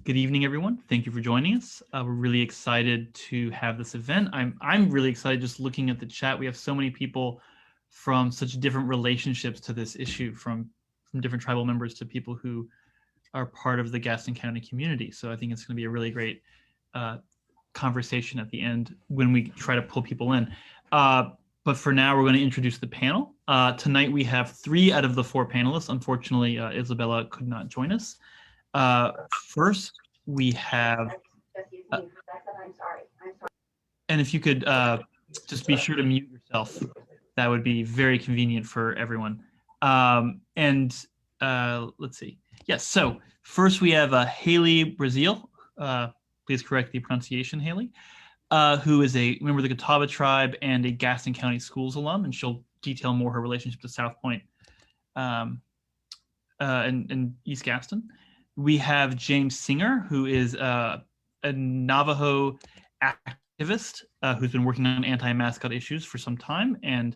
Good evening, everyone. Thank you for joining us. We're really excited to have this event. I'm really excited just looking at the chat. We have so many people from such different relationships to this issue, from different tribal members to people who are part of the Gaston County community. So I think it's going to be a really great conversation at the end when we try to pull people in. But for now, we're going to introduce the panel. Tonight, we have 3 out of the 4 panelists. Unfortunately, Isabella could not join us. First, we have, and if you could just be sure to mute yourself, that would be very convenient for everyone. Let's see. Yes, so first we have Hayley Brezeale. Please correct the pronunciation, Hayley, who is a member of the Catawba tribe and a Gaston County Schools alum, and she'll detail more her relationship to South Point and East Gaston. We have James Singer, who is a Navajo activist who's been working on anti-mascot issues for some time and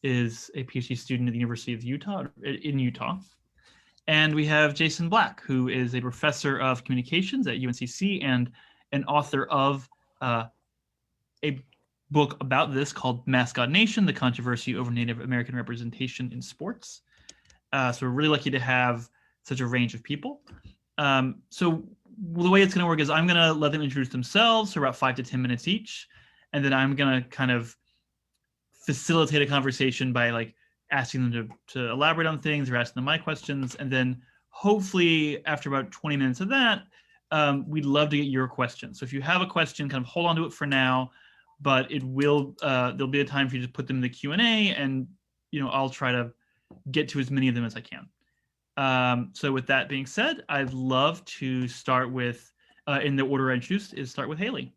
is a PhD student at the University of Utah, in Utah. And we have Jason Black, who is a professor of communications at UNCC and an author of a book about this called Mascot Nation, the Controversy Over Native American Representation in Sports. So we're really lucky to have such a range of people. So the way it's going to work is I'm going to let them introduce themselves for about 5 to 10 minutes each. And then I'm going to kind of facilitate a conversation by like asking them to elaborate on things or asking them my questions. And then hopefully after about 20 minutes of that, we'd love to get your questions. So if you have a question, kind of hold on to it for now, but it will, there'll be a time for you to put them in the Q&A and, I'll try to get to as many of them as I can. So with that being said, I'd love to start with, in the order I introduced, start with Hayley.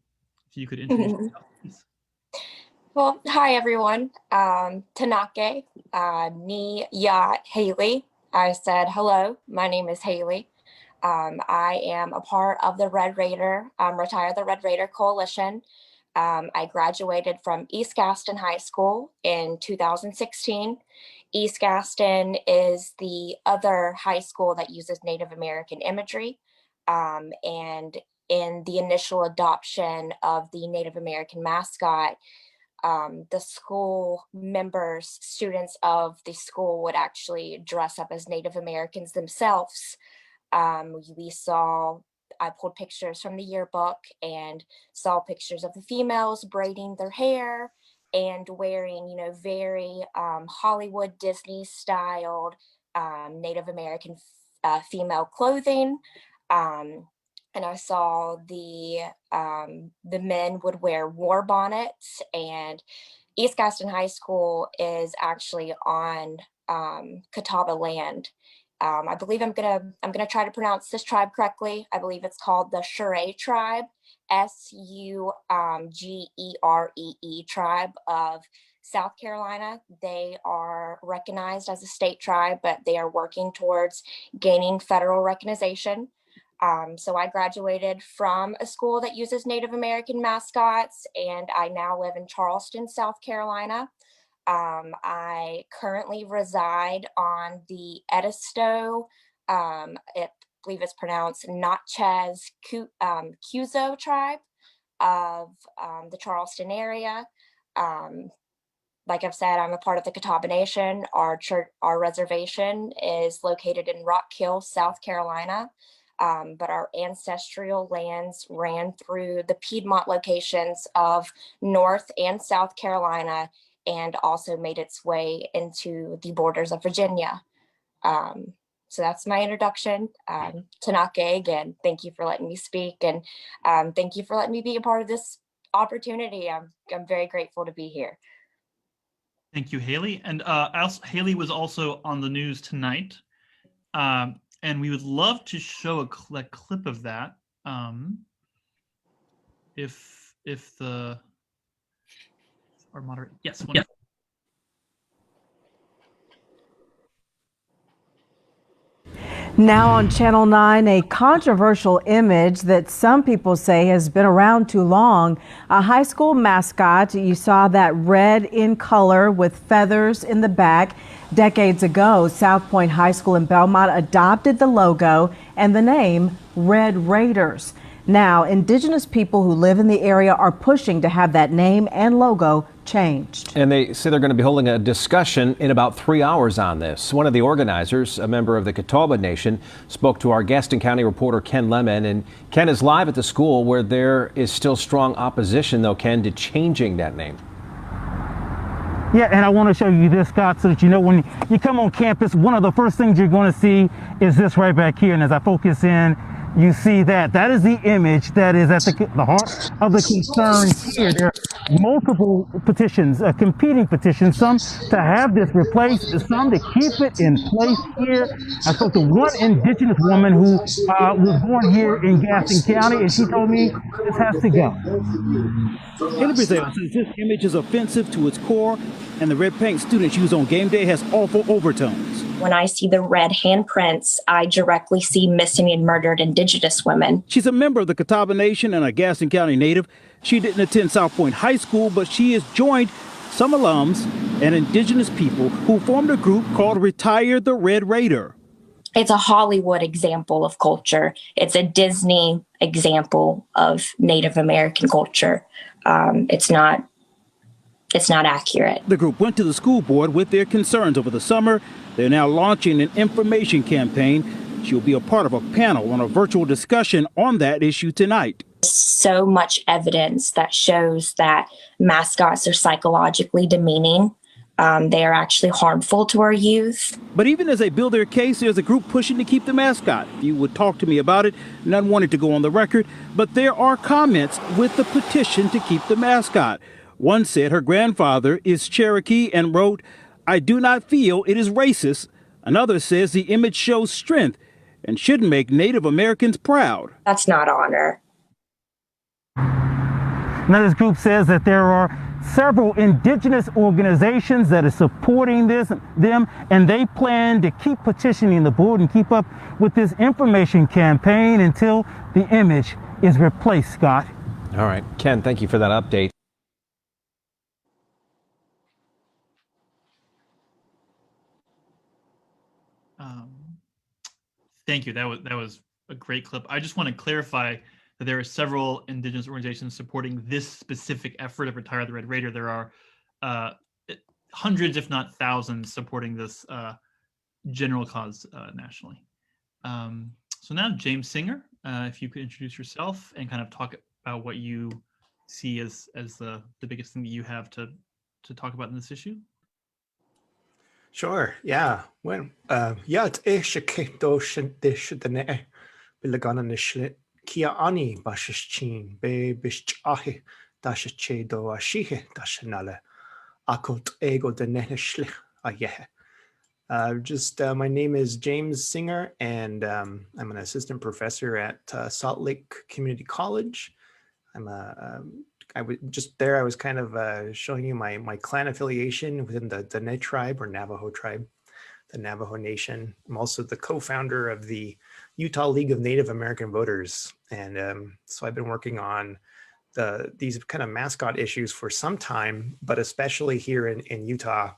If you could introduce yourself, please. Well, hi everyone. Tanake, ni ya Hayley. I said hello. My name is Hayley. I am a part of the Red Raider, Retire the Red Raider Coalition. I graduated from East Gaston High School in 2016. East Gaston is the other high school that uses Native American imagery. And in the initial adoption of the Native American mascot, the school members, students of the school would actually dress up as Native Americans themselves. I pulled pictures from the yearbook and saw pictures of the females braiding their hair and wearing, very Hollywood Disney styled Native American female clothing. And I saw the men would wear war bonnets, and East Gaston High School is actually on Catawba land. I believe I'm gonna try to pronounce this tribe correctly. I believe it's called the Surrey tribe, Sugree tribe of South Carolina. They are recognized as a state tribe, but they are working towards gaining federal recognition. So I graduated from a school that uses Native American mascots, and I now live in Charleston, South Carolina. I currently reside on the Edisto, I believe it's pronounced Natchez Cuzo tribe of the Charleston area. Like I've said, I'm a part of the Catawba Nation. Our reservation is located in Rock Hill, South Carolina. But our ancestral lands ran through the Piedmont locations of North and South Carolina and also made its way into the borders of Virginia. So that's my introduction. Tanake, again, thank you for letting me speak, and thank you for letting me be a part of this opportunity. I'm very grateful to be here. Thank you, Hayley. And Hayley was also on the news tonight. And we would love to show a clip of that, if our moderator, yes. Yeah. Now on Channel 9, a controversial image that some people say has been around too long. A high school mascot. You saw that red in color with feathers in the back. Decades ago, South Point High School in Belmont adopted the logo and the name Red Raiders. Now, Indigenous people who live in the area are pushing to have that name and logo changed. And they say they're going to be holding a discussion in about 3 hours on this. One of the organizers, a member of the Catawba Nation, spoke to our Gaston County reporter Ken Lemon. And Ken is live at the school where there is still strong opposition, though, Ken, to changing that name. Yeah, and I want to show you this, Scott, so that you know when you come on campus, one of the first things you're going to see is this right back here. And as I focus in, you see that. That is the image that is at the heart of the concern here. There are multiple petitions, competing petitions, some to have this replaced, some to keep it in place here. I spoke to one Indigenous woman who was born here in Gaston County, and she told me this has to go. Hayley Brezeale says this image is offensive to its core, and the red paint students use on game day has awful overtones. When I see the red handprints, I directly see missing and murdered Indigenous women. She's a member of the Catawba Nation and a Gaston County native. She didn't attend South Point High School, but she has joined some alums and Indigenous people who formed a group called Retire the Red Raider. It's a Hollywood example of culture. It's a Disney example of Native American culture. It's not accurate. The group went to the school board with their concerns over the summer. They're now launching an information campaign. She'll be a part of a panel on a virtual discussion on that issue tonight. So much evidence that shows that mascots are psychologically demeaning. They are actually harmful to our youth. But even as they build their case, there's a group pushing to keep the mascot. You would talk to me about it, none wanted to go on the record, but there are comments with the petition to keep the mascot. One said her grandfather is Cherokee and wrote, "I do not feel it is racist." Another says the image shows strength and should make Native Americans proud. That's not honor. Now, this group says that there are several Indigenous organizations that are supporting them, and they plan to keep petitioning the board and keep up with this information campaign until the image is replaced, Scott. All right, Ken, thank you for that update. Thank you. That was a great clip. I just want to clarify that there are several Indigenous organizations supporting this specific effort of Retire the Red Raider. There are hundreds, if not thousands, supporting this general cause nationally. So now, James Singer, if you could introduce yourself and kind of talk about what you see as the biggest thing that you have to talk about in this issue. Sure, yeah. Well, het dene bilagana nishlit kia ani bashichin be bishahi dashe do ashihe dashanale akot ego deneshlich ayehe. My name is James Singer, and I'm an assistant professor at Salt Lake Community College. I was kind of showing you my clan affiliation within the Dene tribe or Navajo tribe, the Navajo Nation. I'm also the co-founder of the Utah League of Native American Voters. And so I've been working on these kind of mascot issues for some time, but especially here in Utah,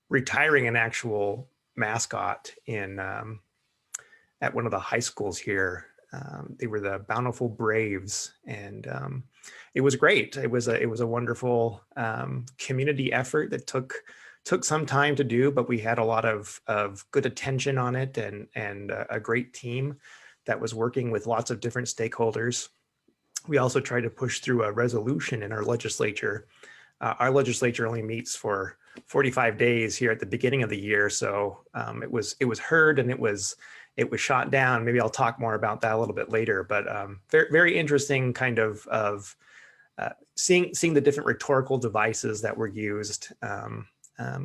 retiring an actual mascot at one of the high schools here. They were the Bountiful Braves, and it was great. It was a wonderful community effort that took some time to do, but we had a lot of good attention on it, and a great team that was working with lots of different stakeholders. We also tried to push through a resolution in our legislature. Our legislature only meets for 45 days here at the beginning of the year, so it was heard and it was shot down. Maybe I'll talk more about that a little bit later, but very, very interesting kind of seeing the different rhetorical devices that were used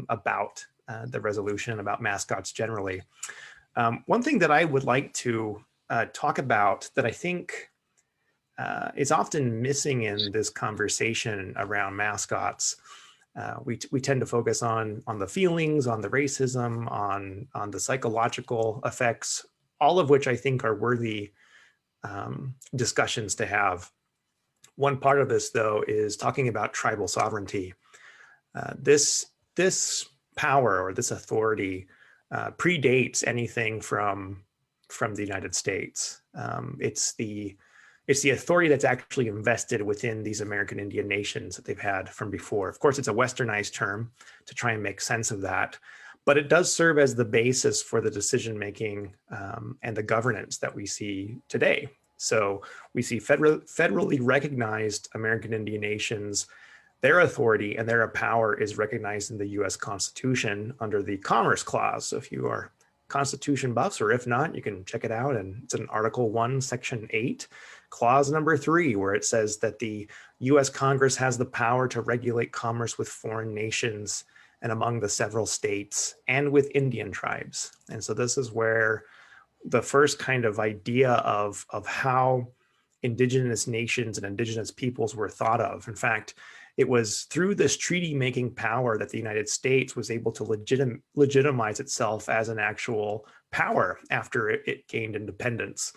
about the resolution, about mascots generally. One thing that I would like to talk about that I think is often missing in this conversation around mascots We tend to focus on the feelings, on the racism, on the psychological effects, all of which I think are worthy discussions to have. One part of this, though, is talking about tribal sovereignty. This power or this authority predates anything from the United States. It's the authority that's actually invested within these American Indian nations that they've had from before. Of course, it's a westernized term to try and make sense of that, but it does serve as the basis for the decision-making and the governance that we see today. So we see federally recognized American Indian nations, their authority and their power is recognized in the US Constitution under the Commerce Clause. So if you are Constitution buffs, or if not, you can check it out. And it's in Article 1, Section 8, Clause number 3, where it says that the US Congress has the power to regulate commerce with foreign nations and among the several states and with Indian tribes. And so this is where the first kind of idea of how indigenous nations and indigenous peoples were thought of. In fact, it was through this treaty-making power that the United States was able to legitimize itself as an actual power after it gained independence,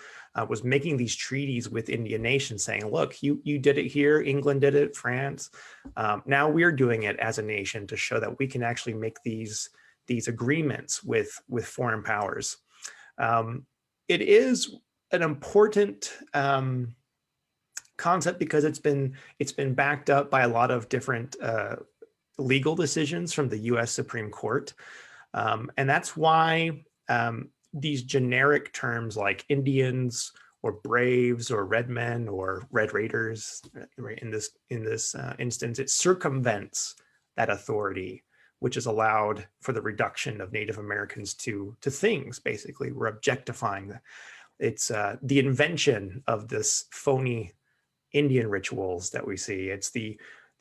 was making these treaties with Indian nations saying, look, you did it here, England did it, France. Now we're doing it as a nation to show that we can actually make these agreements with foreign powers. It is an important concept because it's been backed up by a lot of different legal decisions from the US Supreme Court. And that's why these generic terms like Indians or Braves or Red Men or Red Raiders, right, in this instance, it circumvents that authority, which is allowed for the reduction of Native Americans to things. Basically, we're objectifying them. It's the invention of this phony Indian rituals that we see. It's the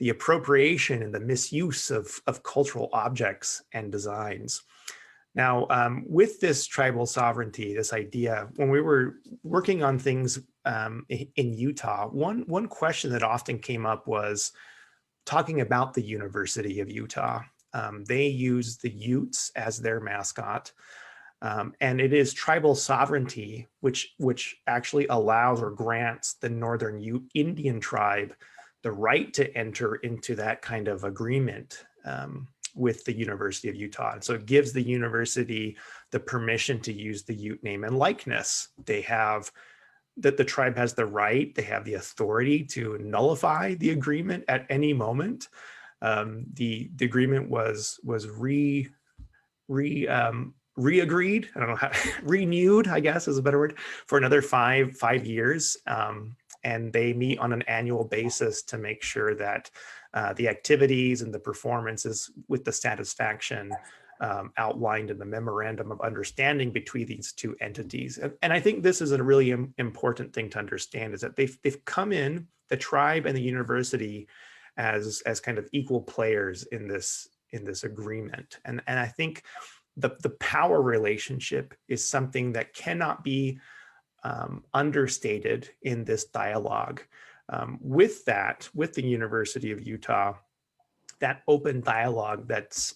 appropriation and the misuse of cultural objects and designs. Now, with this tribal sovereignty, this idea, when we were working on things in Utah, one question that often came up was talking about the University of Utah. They use the Utes as their mascot. And it is tribal sovereignty, which actually allows or grants the Northern Ute Indian tribe the right to enter into that kind of agreement with the University of Utah. And so it gives the university the permission to use the Ute name and likeness. They have that the tribe has the right, they have the authority to nullify the agreement at any moment. The agreement was re-agreed, I don't know how, renewed, I guess is a better word, for another five years. And they meet on an annual basis to make sure that the activities and the performances with the satisfaction outlined in the memorandum of understanding between these two entities. And I think this is a really important thing to understand, is that they've come in, the tribe and the university, as kind of equal players in this agreement. And I think the power relationship is something that cannot be understated in this dialogue. With the University of Utah, that open dialogue that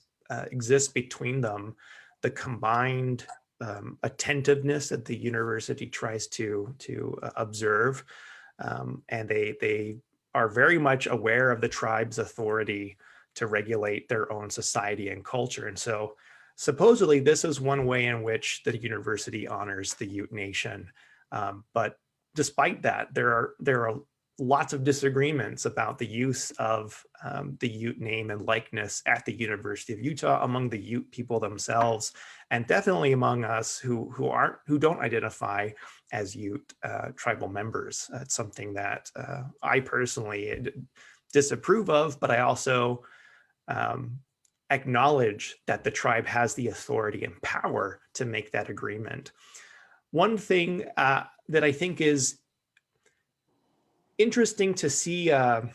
exists between them, the combined attentiveness that the university tries to observe, and they are very much aware of the tribe's authority to regulate their own society and culture. And so supposedly this is one way in which the university honors the Ute Nation. But despite that, there are lots of disagreements about the use of the Ute name and likeness at the University of Utah among the Ute people themselves, and definitely among us who don't identify as Ute tribal members. It's something that I personally disapprove of, but I also acknowledge that the tribe has the authority and power to make that agreement. One thing that I think is interesting to see a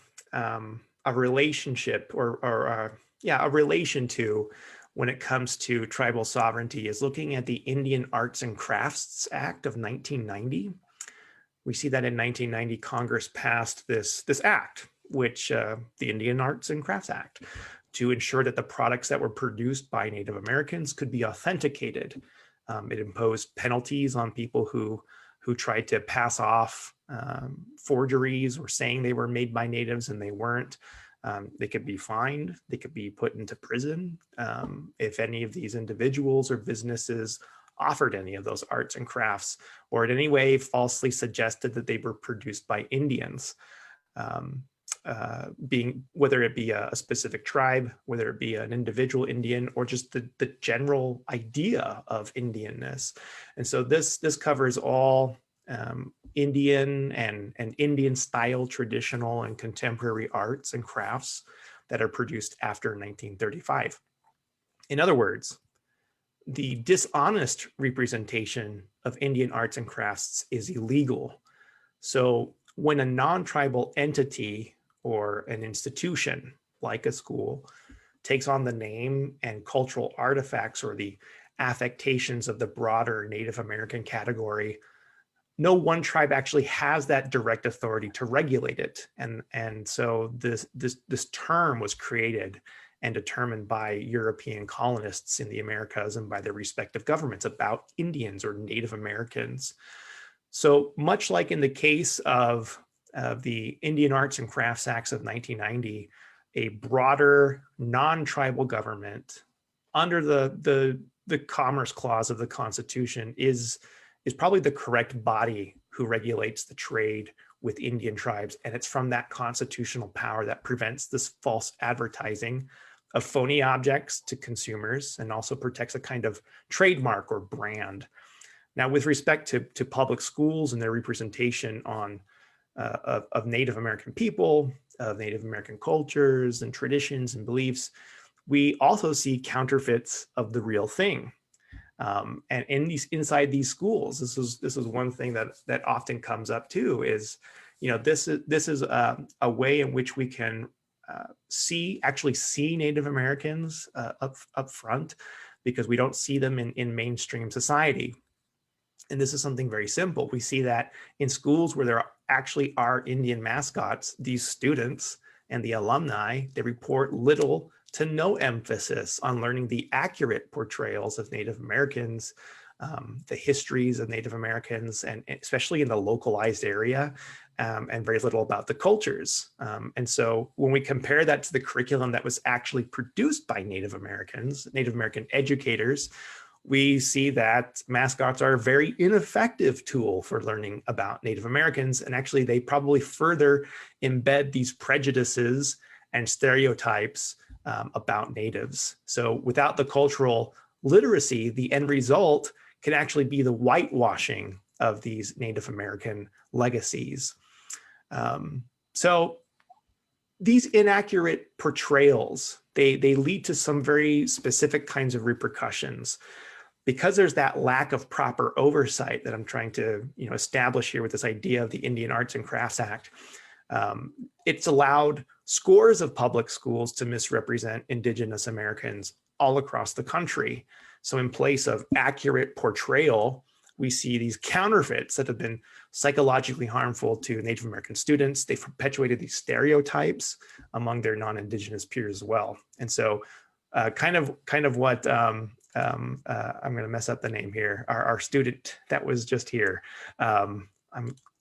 relationship or a relation to when it comes to tribal sovereignty is looking at the Indian Arts and Crafts Act of 1990. We see that in 1990, Congress passed this act, which the Indian Arts and Crafts Act, to ensure that the products that were produced by Native Americans could be authenticated. It imposed penalties on people who tried to pass off forgeries or saying they were made by natives and they weren't. They could be fined, they could be put into prison if any of these individuals or businesses offered any of those arts and crafts, or in any way falsely suggested that they were produced by Indians, whether it be a specific tribe, whether it be an individual Indian, or just the general idea of Indianness. And so this covers all Indian and Indian style traditional and contemporary arts and crafts that are produced after 1935. In other words, the dishonest representation of Indian arts and crafts is illegal. So when a non-tribal entity or an institution like a school takes on the name and cultural artifacts or the affectations of the broader Native American category, no one tribe actually has that direct authority to regulate it. And so this term was created and determined by European colonists in the Americas and by their respective governments about Indians or Native Americans. So much like in the case of the Indian Arts and Crafts Acts of 1990, a broader non-tribal government under the Commerce Clause of the Constitution is probably the correct body who regulates the trade with Indian tribes. And it's from that constitutional power that prevents this false advertising of phony objects to consumers and also protects a kind of trademark or brand. Now, with respect to public schools and their representation of Native American people, of Native American cultures and traditions and beliefs, we also see counterfeits of the real thing. And inside these schools, this is one thing that often comes up too. Is this is a way in which we can actually see Native Americans up front, because we don't see them in mainstream society. And this is something very simple. We see that in schools where there actually are Indian mascots, these students and the alumni, they report little to no emphasis on learning the accurate portrayals of Native Americans, the histories of Native Americans, and especially in the localized area, and very little about the cultures. And so when we compare that to the curriculum that was actually produced by Native Americans, Native American educators, we see that mascots are a very ineffective tool for learning about Native Americans. And actually, they probably further embed these prejudices and stereotypes about natives. So without the cultural literacy, the end result can actually be the whitewashing of these Native American legacies. So these inaccurate portrayals, they lead to some very specific kinds of repercussions. Because there's that lack of proper oversight that I'm trying to establish here with this idea of the Indian Arts and Crafts Act, it's allowed scores of public schools to misrepresent Indigenous Americans all across the country. So in place of accurate portrayal, we see these counterfeits that have been psychologically harmful to Native American students. They've perpetuated these stereotypes among their non-Indigenous peers as well. And so kind of what, I'm going to mess up the name here, our student that was just here. I'm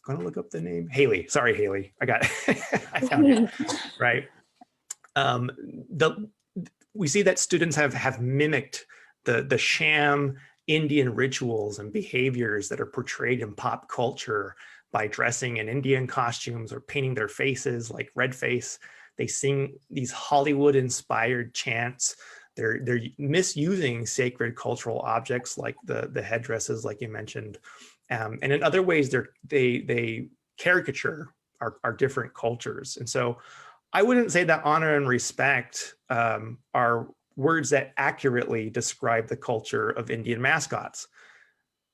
going to look up the name. Hayley. Sorry, Hayley. I found it. Right. We see that students have mimicked the sham Indian rituals and behaviors that are portrayed in pop culture by dressing in Indian costumes or painting their faces like red face. They sing these Hollywood-inspired chants. They're misusing sacred cultural objects like the headdresses, like you mentioned. And in other ways, they caricature our different cultures. And so I wouldn't say that honor and respect are words that accurately describe the culture of Indian mascots.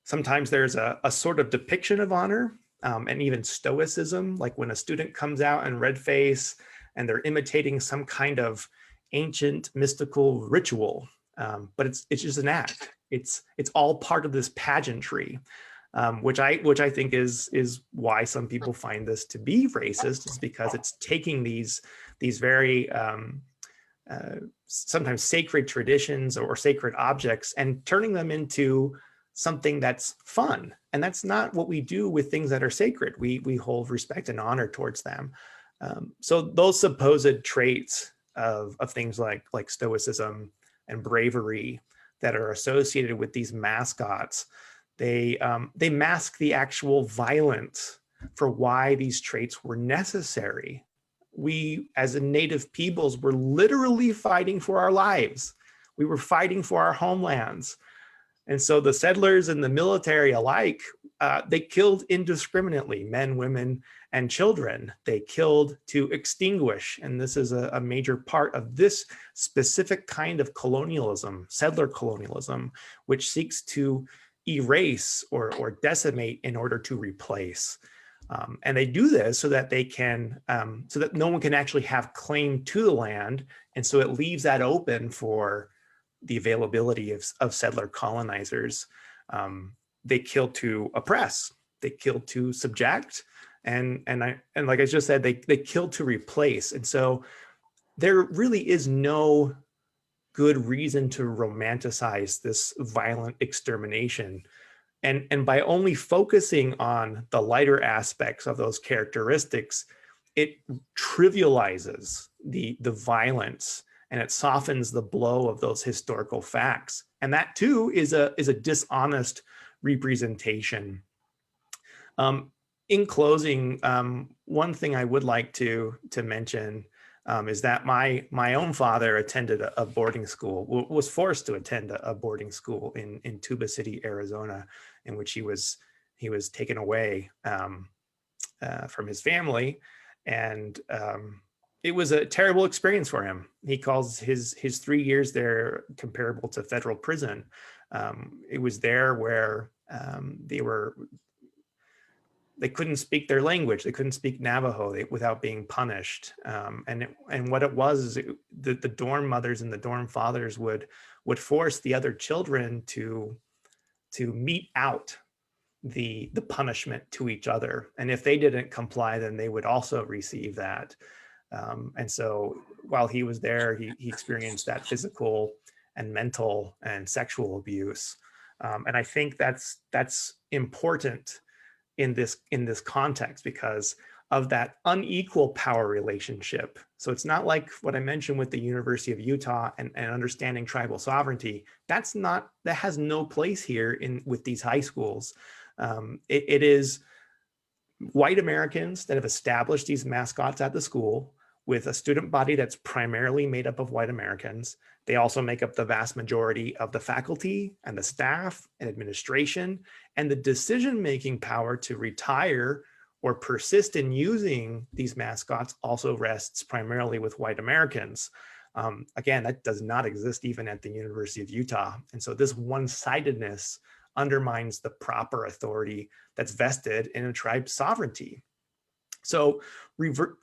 Sometimes there's a sort of depiction of honor and even stoicism, like when a student comes out in red face and they're imitating some kind of ancient mystical ritual, but it's just an act. It's all part of this pageantry, which I think is why some people find this to be racist, is because it's taking these very sometimes sacred traditions or sacred objects and turning them into something that's fun. And that's not what we do with things that are sacred. We hold respect and honor towards them. So those supposed traits of things like stoicism and bravery that are associated with these mascots, they mask the actual violence for why these traits were necessary. We, as a native peoples, were literally fighting for our lives. We were fighting for our homelands. And so the settlers and the military alike, they killed indiscriminately, men, women, and children. They killed to extinguish. And this is a major part of this specific kind of colonialism, settler colonialism, which seeks to erase or decimate in order to replace. And they do this so that they can, so that no one can actually have claim to the land. And so it leaves that open for the availability of settler colonizers. They kill to oppress, they kill to subject, and like I just said, they kill to replace. And so there really is no good reason to romanticize this violent extermination. And by only focusing on the lighter aspects of those characteristics, it trivializes the violence and it softens the blow of those historical facts. And that too is a dishonest representation. In closing, one thing I would like to mention is that my own father attended a boarding school, was forced to attend a boarding school in Tuba City, Arizona, in which he was taken away from his family. And it was a terrible experience for him. He calls his 3 years there comparable to federal prison. It was there where they couldn't speak their language. They couldn't speak Navajo without being punished. And what it was is the dorm mothers and the dorm fathers would force the other children to mete out the punishment to each other. And if they didn't comply, then they would also receive that. And so while he was there, he experienced that physical and mental and sexual abuse. And I think that's important in this context because of that unequal power relationship. So it's not like what I mentioned with the University of Utah and understanding tribal sovereignty. That has no place here with these high schools. It is white Americans that have established these mascots at the school with a student body that's primarily made up of white Americans. They also make up the vast majority of the faculty and the staff and administration, and the decision-making power to retire or persist in using these mascots also rests primarily with white Americans. Again, that does not exist even at the University of Utah. And so this one-sidedness undermines the proper authority that's vested in a tribe's sovereignty. So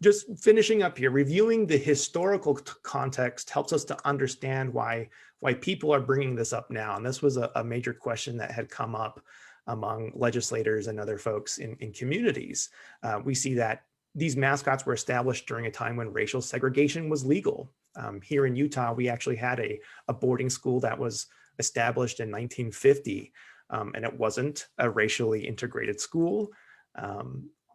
just finishing up here, reviewing the historical context helps us to understand why people are bringing this up now. And this was a major question that had come up among legislators and other folks in communities. We see that these mascots were established during a time when racial segregation was legal. Here in Utah, we actually had a boarding school that was established in 1950, and it wasn't a racially integrated school.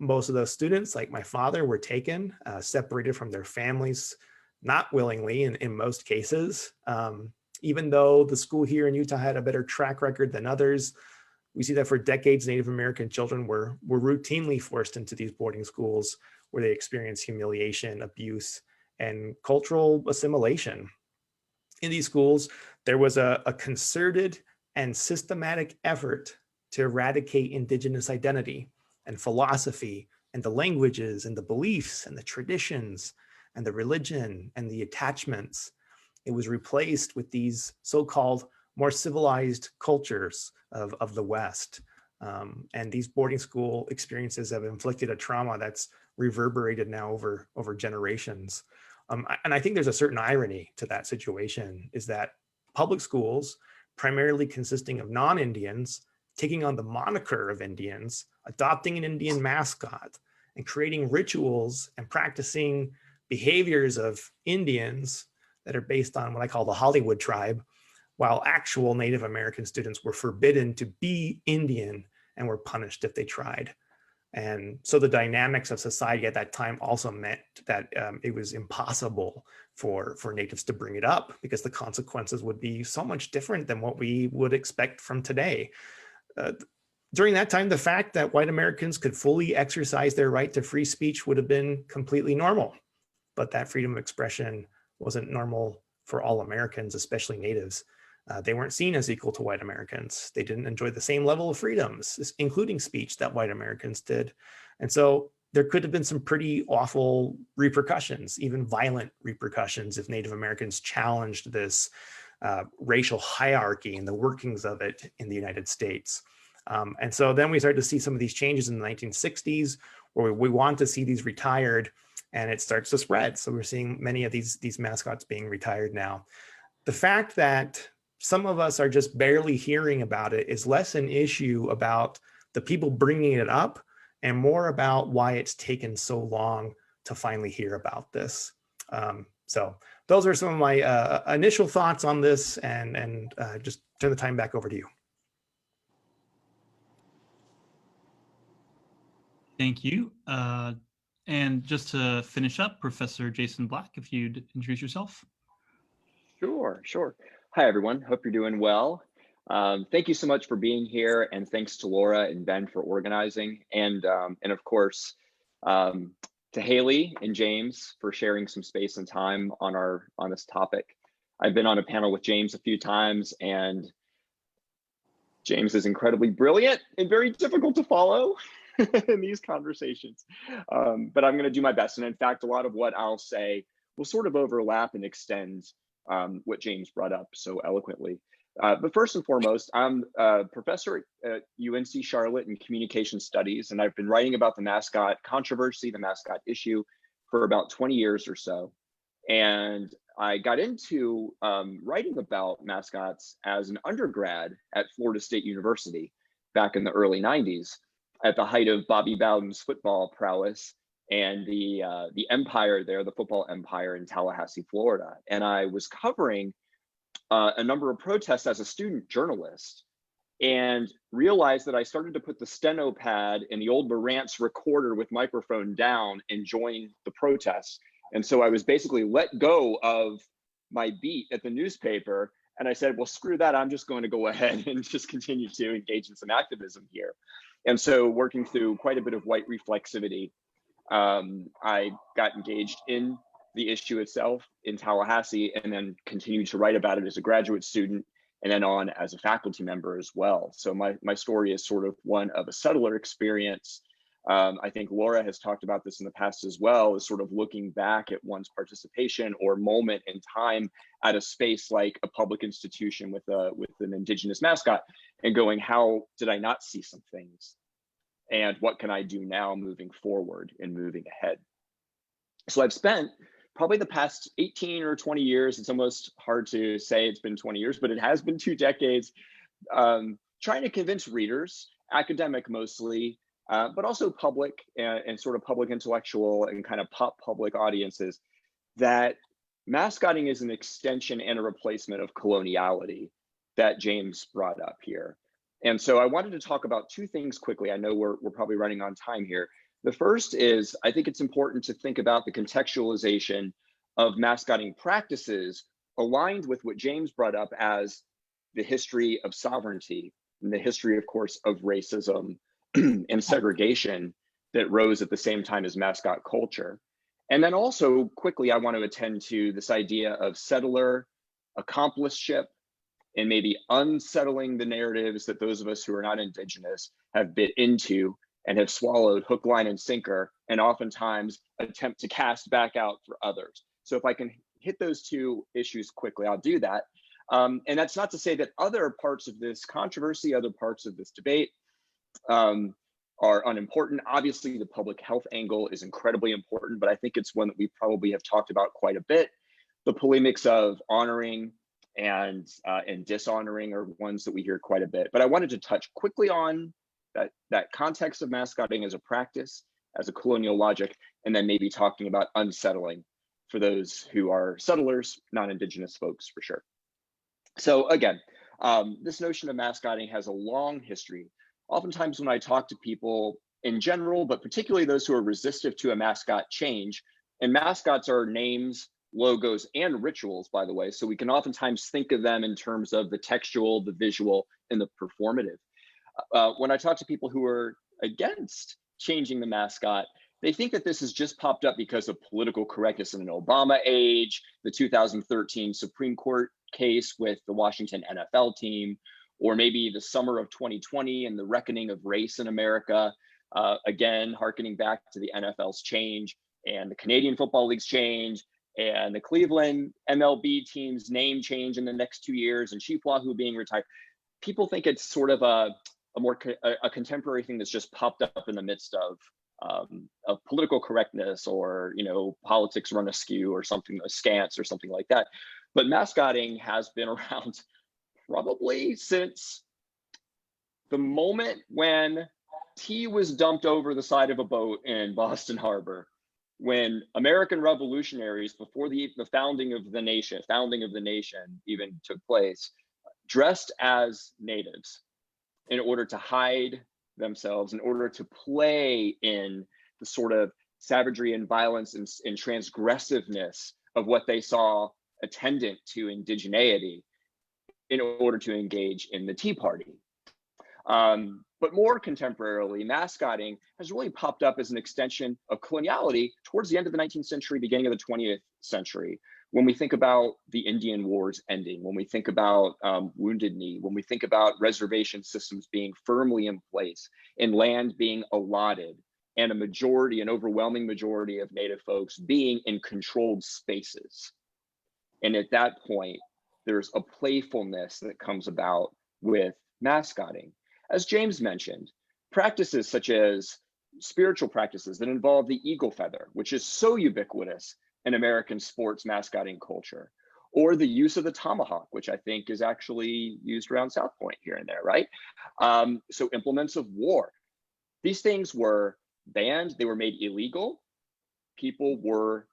Most of those students, like my father, were taken, separated from their families, not willingly in most cases. Even though the school here in Utah had a better track record than others, we see that for decades, Native American children were routinely forced into these boarding schools where they experienced humiliation, abuse, and cultural assimilation. In these schools, there was a concerted and systematic effort to eradicate Indigenous identity and philosophy and the languages and the beliefs and the traditions and the religion and the attachments. It was replaced with these so-called more civilized cultures of the West. And these boarding school experiences have inflicted a trauma that's reverberated now over generations. And I think there's a certain irony to that situation, is that public schools, primarily consisting of non-Indians, taking on the moniker of Indians, adopting an Indian mascot, and creating rituals and practicing behaviors of Indians that are based on what I call the Hollywood tribe, while actual Native American students were forbidden to be Indian and were punished if they tried. And so the dynamics of society at that time also meant that it was impossible for natives to bring it up, because the consequences would be so much different than what we would expect from today. During that time, the fact that white Americans could fully exercise their right to free speech would have been completely normal. But that freedom of expression wasn't normal for all Americans, especially natives. They weren't seen as equal to white Americans. They didn't enjoy the same level of freedoms, including speech, that white Americans did. And so there could have been some pretty awful repercussions, even violent repercussions, if Native Americans challenged this racial hierarchy and the workings of it in the United States. And so then we started to see some of these changes in the 1960s, where we want to see these retired, and it starts to spread. So we're seeing many of these mascots being retired now. The fact that some of us are just barely hearing about it is less an issue about the people bringing it up and more about why it's taken so long to finally hear about this. So those are some of my initial thoughts on this, and just turn the time back over to you. Thank you. And just to finish up, Professor Jason Black, if you'd introduce yourself. Sure. Hi, everyone. Hope you're doing well. Thank you so much for being here, and thanks to Laura and Ben for organizing, and of course to Hayley and James for sharing some space and time on this topic. I've been on a panel with James a few times, and James is incredibly brilliant and very difficult to follow in these conversations, but I'm going to do my best. And in fact, a lot of what I'll say will sort of overlap and extend what James brought up so eloquently. But first and foremost, I'm a professor at UNC Charlotte in communication studies, and I've been writing about the mascot controversy, the mascot issue, for about 20 years or so. And I got into writing about mascots as an undergrad at Florida State University back in the early 90s, at the height of Bobby Bowden's football prowess and the empire there, the football empire in Tallahassee, Florida. And I was covering a number of protests as a student journalist, and realized that I started to put the steno pad and the old Marantz recorder with microphone down and join the protests. And so I was basically let go of my beat at the newspaper. And I said, well, screw that. I'm just going to go ahead and just continue to engage in some activism here. And so, working through quite a bit of white reflexivity, I got engaged in the issue itself in Tallahassee, and then continued to write about it as a graduate student, and then on as a faculty member as well. So my story is sort of one of a settler experience. I think Laura has talked about this in the past as well, is sort of looking back at one's participation or moment in time at a space like a public institution with an indigenous mascot, and going, how did I not see some things? And what can I do now moving forward and moving ahead? So I've spent probably the past 18 or 20 years, it's almost hard to say it's been 20 years, but it has been 2 decades, trying to convince readers, academic mostly, but also public and sort of public intellectual and kind of pop public audiences, that mascotting is an extension and a replacement of coloniality that James brought up here. And so I wanted to talk about 2 things quickly. I know we're probably running on time here. The first is, I think it's important to think about the contextualization of mascotting practices aligned with what James brought up as the history of sovereignty and the history, of course, of racism and segregation that rose at the same time as mascot culture. And then also quickly, I want to attend to this idea of settler accompliceship and maybe unsettling the narratives that those of us who are not indigenous have bit into and have swallowed hook, line, and sinker, and oftentimes attempt to cast back out for others. So if I can hit those 2 issues quickly, I'll do that. And that's not to say that other parts of this controversy, other parts of this debate are unimportant. Obviously, the public health angle is incredibly important, but I think it's one that we probably have talked about quite a bit. The polemics of honoring and dishonoring are ones that we hear quite a bit. But I wanted to touch quickly on that context of mascotting as a practice, as a colonial logic, and then maybe talking about unsettling for those who are settlers, non-Indigenous folks for sure. So again, this notion of mascotting has a long history. Oftentimes when I talk to people in general, but particularly those who are resistive to a mascot change, and mascots are names, logos, and rituals, by the way, so we can oftentimes think of them in terms of the textual, the visual, and the performative. When I talk to people who are against changing the mascot, they think that this has just popped up because of political correctness in an Obama age, the 2013 Supreme Court case with the Washington NFL team, or maybe the summer of 2020 and the reckoning of race in America, again, hearkening back to the NFL's change and the Canadian Football League's change and the Cleveland MLB team's name change in the next 2 years and Chief Wahoo being retired. People think it's sort of a contemporary thing that's just popped up in the midst of political correctness, or politics run askew, or something askance, or something like that. But mascotting has been around probably since the moment when tea was dumped over the side of a boat in Boston Harbor, when American revolutionaries, before the founding of the nation even took place, dressed as natives in order to hide themselves, in order to play in the sort of savagery and violence and transgressiveness of what they saw attendant to indigeneity, in order to engage in the Tea Party. But more contemporarily, mascotting has really popped up as an extension of coloniality towards the end of the 19th century, beginning of the 20th century. When we think about the Indian Wars ending, when we think about Wounded Knee, when we think about reservation systems being firmly in place and land being allotted, and an overwhelming majority of Native folks being in controlled spaces. And at that point, there's a playfulness that comes about with mascotting. As James mentioned, practices such as spiritual practices that involve the eagle feather, which is so ubiquitous in American sports mascotting culture, or the use of the tomahawk, which I think is actually used around South Point here and there, right? So implements of war. These things were banned, they were made illegal. People were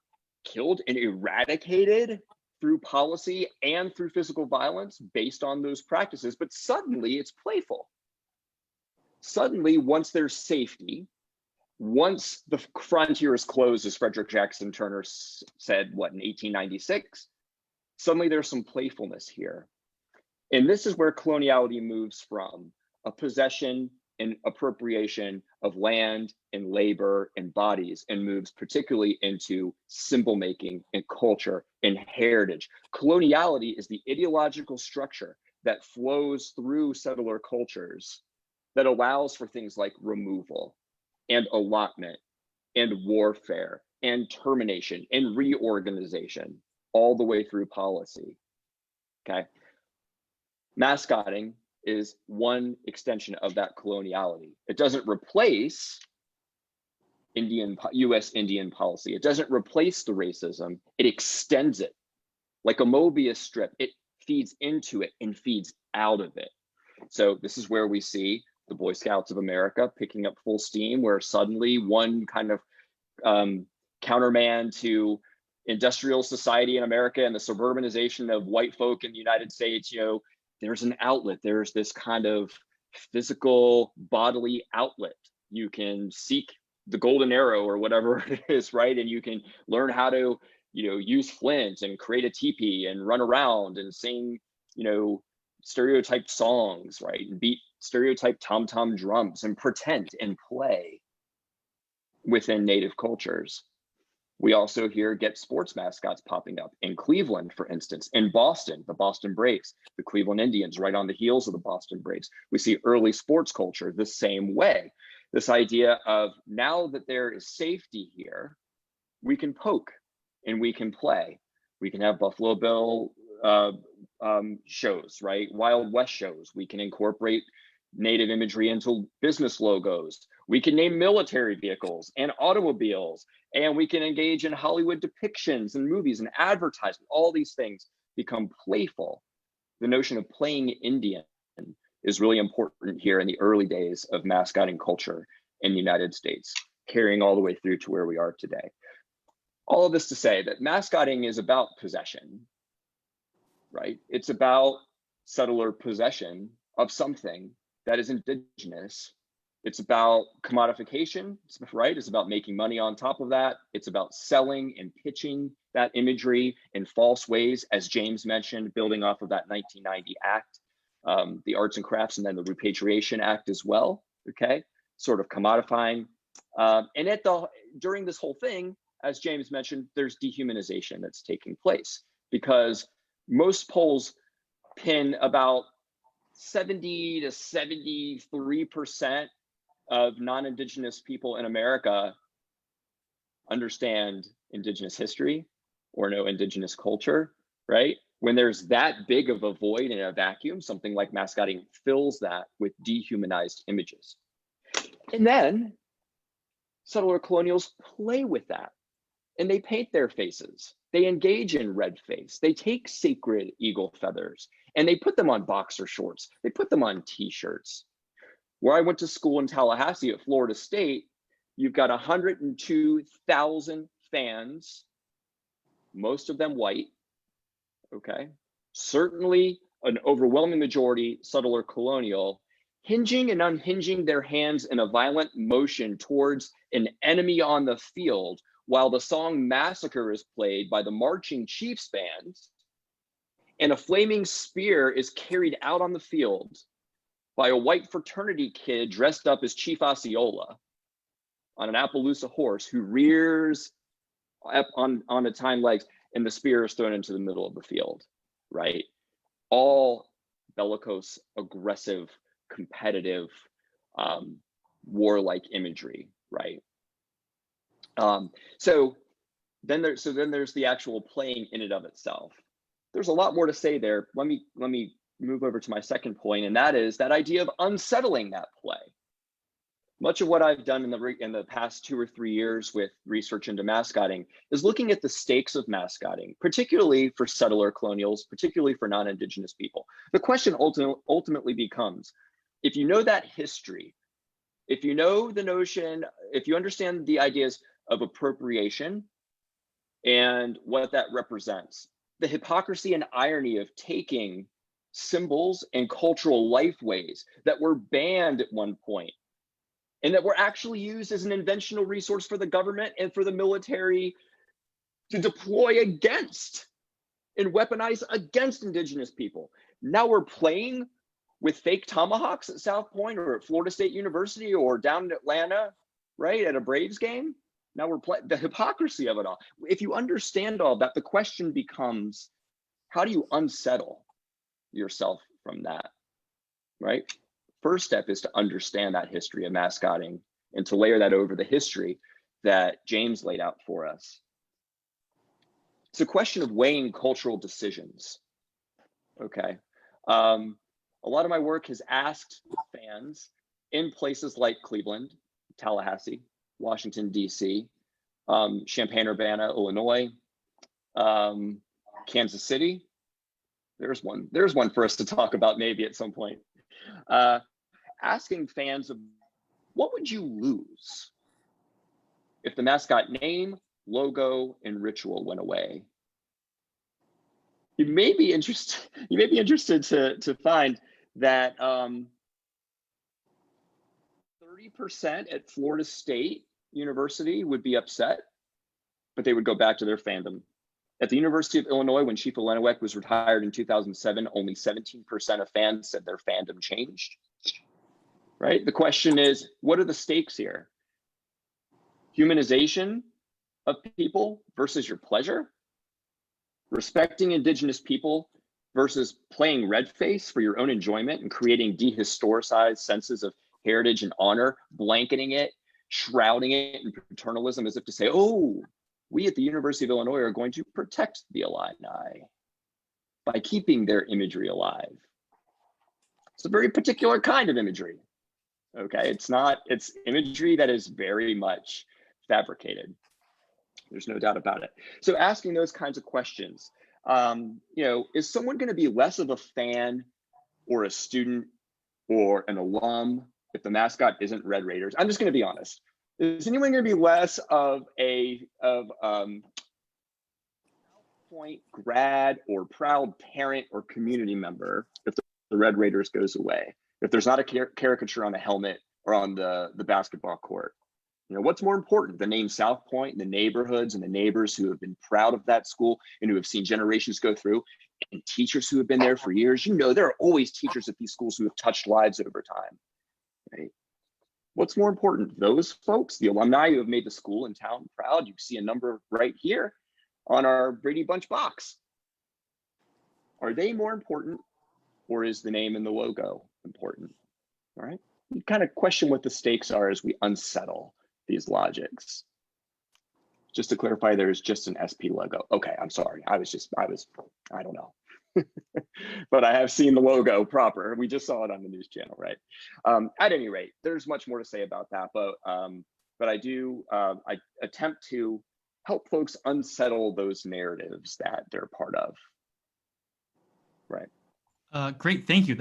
killed and eradicated through policy and through physical violence based on those practices, but suddenly it's playful. Suddenly, once there's safety, once the frontier is closed, as Frederick Jackson Turner said, in 1896, suddenly there's some playfulness here. And this is where coloniality moves from a possession and appropriation of land and labor and bodies, and moves particularly into symbol making and culture and heritage. Coloniality is the ideological structure that flows through settler cultures that allows for things like removal and allotment and warfare and termination and reorganization, all the way through policy. Okay. Mascotting is one extension of that coloniality. It doesn't replace US Indian policy. It doesn't replace the racism. It extends it like a Mobius strip. It feeds into it and feeds out of it. So this is where we see the Boy Scouts of America picking up full steam, where suddenly one kind of counterman to industrial society in America and the suburbanization of white folk in the United States, there's an outlet. There's this kind of physical bodily outlet. You can seek the golden arrow or whatever it is, right? And you can learn how to, use flint and create a teepee and run around and sing, stereotyped songs, right? And beat stereotyped tom-tom drums and pretend and play within Native cultures. We also get sports mascots popping up in Cleveland, for instance, in Boston, the Boston Braves, the Cleveland Indians, right on the heels of the Boston Braves. We see early sports culture the same way. This idea of, now that there is safety here, we can poke and we can play. We can have Buffalo Bill shows, right? Wild West shows. We can incorporate Native imagery into business logos. We can name military vehicles and automobiles, and we can engage in Hollywood depictions and movies and advertising. All these things become playful. The notion of playing Indian is really important here in the early days of mascotting culture in the United States, carrying all the way through to where we are today. All of this to say that mascotting is about possession, right? It's about settler possession of something that is indigenous. It's about commodification, right? It's about making money on top of that. It's about selling and pitching that imagery in false ways, as James mentioned, building off of that 1990 act, the Arts and Crafts, and then the Repatriation Act as well, okay? Sort of commodifying. And during this whole thing, as James mentioned, there's dehumanization that's taking place, because most polls pin about 70 to 73% of non-Indigenous people in America understand Indigenous history or know Indigenous culture, right? When there's that big of a void and a vacuum, something like mascotting fills that with dehumanized images. And then settler colonials play with that, and they paint their faces. They engage in red face. They take sacred eagle feathers and they put them on boxer shorts. They put them on t-shirts. Where I went to school in Tallahassee at Florida State, you've got 102,000 fans, most of them white, okay? Certainly an overwhelming majority settler colonial, hinging and unhinging their hands in a violent motion towards an enemy on the field, while the song Massacre is played by the marching chiefs band, and a flaming spear is carried out on the field by a white fraternity kid dressed up as Chief Osceola on an Appaloosa horse, who rears up on its hind legs, and the spear is thrown into the middle of the field, right? All bellicose, aggressive, competitive, warlike imagery, right? So then there's the actual playing in and of itself. There's a lot more to say there. Let me move over to my second point, and that is that idea of unsettling that play. Much of what I've done in the past 2 or 3 years with research into mascotting is looking at the stakes of mascotting, particularly for settler colonials, particularly for non-Indigenous people. The question ultimately becomes, if you know that history, if you know the notion, if you understand the ideas of appropriation and what that represents, the hypocrisy and irony of taking symbols and cultural lifeways that were banned at one point and that were actually used as an inventional resource for the government and for the military to deploy against and weaponize against Indigenous people. Now we're playing with fake tomahawks at South Point or at Florida State University or down in Atlanta, right, at a Braves game. Now we're playing the hypocrisy of it all. If you understand all that, the question becomes, how do you unsettle yourself from that, right? First step is to understand that history of mascotting and to layer that over the history that James laid out for us. It's a question of weighing cultural decisions, okay? A lot of my work has asked fans in places like Cleveland, Tallahassee, Washington, DC, Champaign-Urbana, Illinois, Kansas City. There's one for us to talk about maybe at some point. Asking fans, what would you lose if the mascot name, logo, and ritual went away? You may be interested to find that 30% at Florida State University would be upset, but they would go back to their fandom. At the University of Illinois, when Chief Olenowek was retired in 2007, only 17% of fans said their fandom changed, right? The question is, what are the stakes here? Humanization of people versus your pleasure? Respecting Indigenous people versus playing red face for your own enjoyment and creating dehistoricized senses of heritage and honor, blanketing it, shrouding it in paternalism as if to say, oh, we at the University of Illinois are going to protect the Illini by keeping their imagery alive. It's a very particular kind of imagery, okay? It's imagery that is very much fabricated. There's no doubt about it. So asking those kinds of questions, is someone going to be less of a fan or a student or an alum if the mascot isn't Red Raiders? I'm just going to be honest. Is anyone going to be less of point grad or proud parent or community member if the Red Raiders goes away? If there's not a caricature on the helmet or on the basketball court? You know, what's more important, the name South Point and the neighborhoods and the neighbors who have been proud of that school and who have seen generations go through, and teachers who have been there for years? You know, there are always teachers at these schools who have touched lives over time, right? What's more important, those folks, the alumni who have made the school and town proud? You see a number right here on our Brady Bunch box. Are they more important, or is the name and the logo important? All right, you kind of question what the stakes are as we unsettle these logics. Just to clarify, there's just an SP logo. Okay, I'm sorry. I don't know. But I have seen the logo proper. We just saw it on the news channel, right? At any rate, there's much more to say about that, but I attempt to help folks unsettle those narratives that they're part of, right? Great, thank you.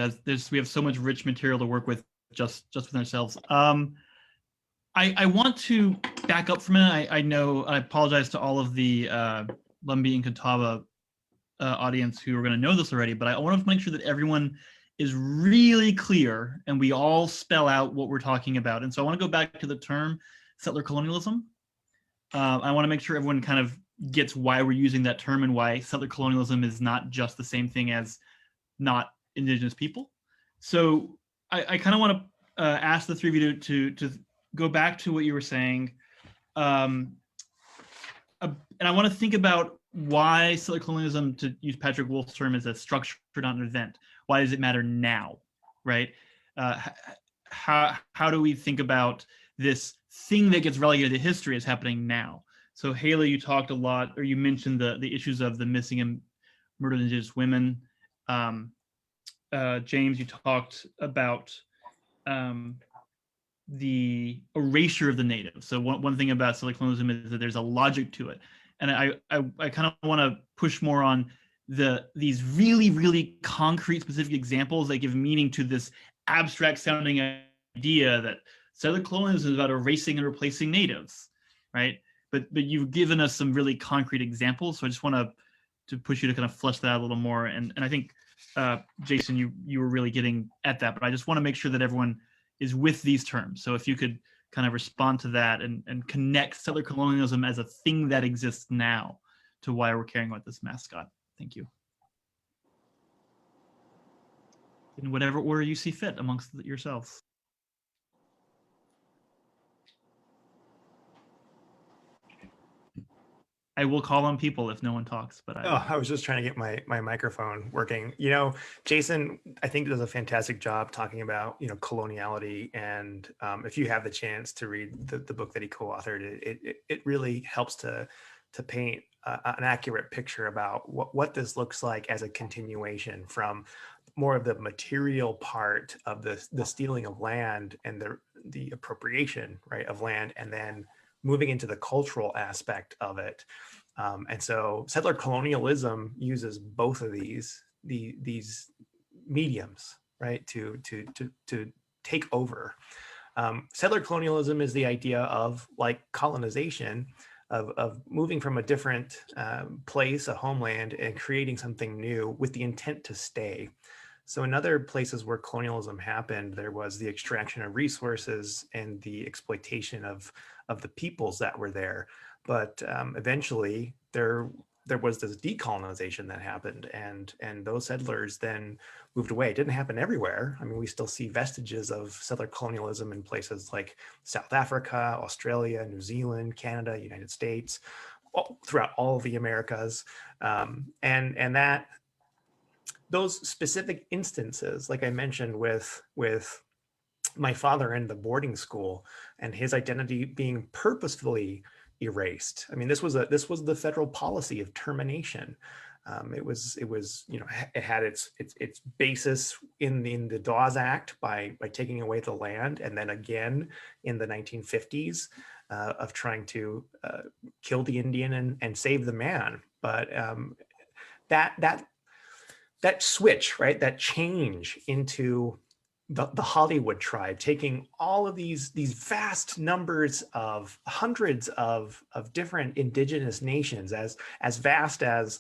We have so much rich material to work with just within ourselves. I want to back up for a minute. I know I apologize to all of the Lumbee and Catawba audience who are going to know this already, but I want to make sure that everyone is really clear and we all spell out what we're talking about. And so I want to go back to the term settler colonialism. I want to make sure everyone kind of gets why we're using that term and why settler colonialism is not just the same thing as not Indigenous people. So I kind of want to ask the three of you to go back to what you were saying. And I want to think about why settler colonialism, to use Patrick Wolf's term, is a structure, not an event. Why does it matter now, right? How do we think about this thing that gets relegated to history as happening now? So Hayley, you talked a lot, or you mentioned the issues of the missing and murdered Indigenous women. James, you talked about the erasure of the native. So one thing about settler colonialism is that there's a logic to it. And I kind of want to push more on these really, really concrete, specific examples that give meaning to this abstract sounding idea that settler colonialism is about erasing and replacing natives, right? But you've given us some really concrete examples. So I just want to push you to kind of flesh that out a little more. And I think, Jason, you were really getting at that, but I just want to make sure that everyone is with these terms. So if you could kind of respond to that and connect settler colonialism as a thing that exists now to why we're caring about this mascot. Thank you. In whatever order you see fit amongst yourselves. I will call on people if no one talks, but I was just trying to get my microphone working. You know, Jason, I think does a fantastic job talking about, you know, coloniality. And if you have the chance to read the book that he co-authored, it really helps to paint an accurate picture about what this looks like as a continuation from more of the material part of the stealing of land and the appropriation, right, of land, and then moving into the cultural aspect of it. And so settler colonialism uses both of these mediums, right, to take over. Settler colonialism is the idea of, like colonization, of moving from a different place, a homeland, and creating something new with the intent to stay. So in other places where colonialism happened, there was the extraction of resources and the exploitation of the peoples that were there. But eventually there was this decolonization that happened, and those settlers then moved away. It didn't happen everywhere. I mean, we still see vestiges of settler colonialism in places like South Africa, Australia, New Zealand, Canada, United States, throughout all of the Americas. And that those specific instances, like I mentioned with my father in the boarding school and his identity being purposefully erased. I mean, this was the federal policy of termination. It was, you know, it had its basis in the Dawes Act by taking away the land, and then again in the 1950s of trying to kill the Indian and save the man. But that switch, right, that change into the Hollywood tribe, taking all of these vast numbers of hundreds of different indigenous nations, as vast as,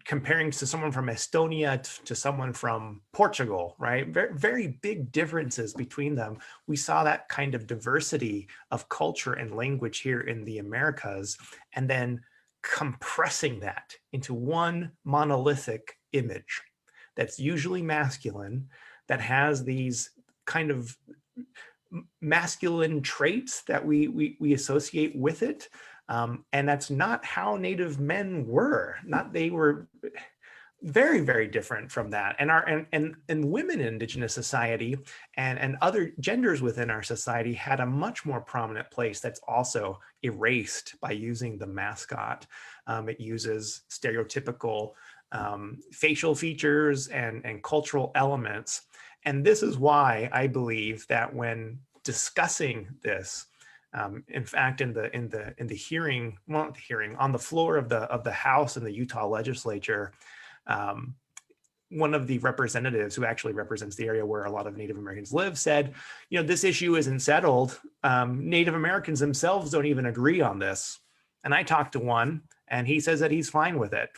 comparing to someone from Estonia to someone from Portugal, right? Very, very big differences between them. We saw that kind of diversity of culture and language here in the Americas, and then compressing that into one monolithic image that's usually masculine, that has these kind of masculine traits that we associate with it. And that's not how Native men were. They were very, very different from that. And women in Indigenous society and other genders within our society had a much more prominent place that's also erased by using the mascot. It uses stereotypical facial features and cultural elements. And this is why I believe that when discussing this, in fact, in the hearing, well, not the hearing, on the floor of the House in the Utah legislature, one of the representatives who actually represents the area where a lot of Native Americans live said, this issue isn't settled. Native Americans themselves don't even agree on this. And I talked to one, and he says that he's fine with it,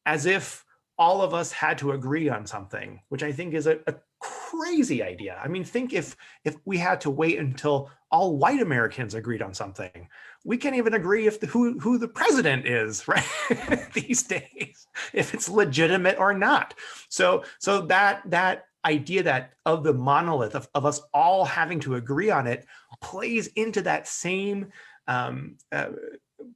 as if all of us had to agree on something, which I think is a crazy idea. I mean, think if we had to wait until all white Americans agreed on something. We can't even agree if who the president is, right? These days, if it's legitimate or not. So that idea that of the monolith of us all having to agree on it plays into that same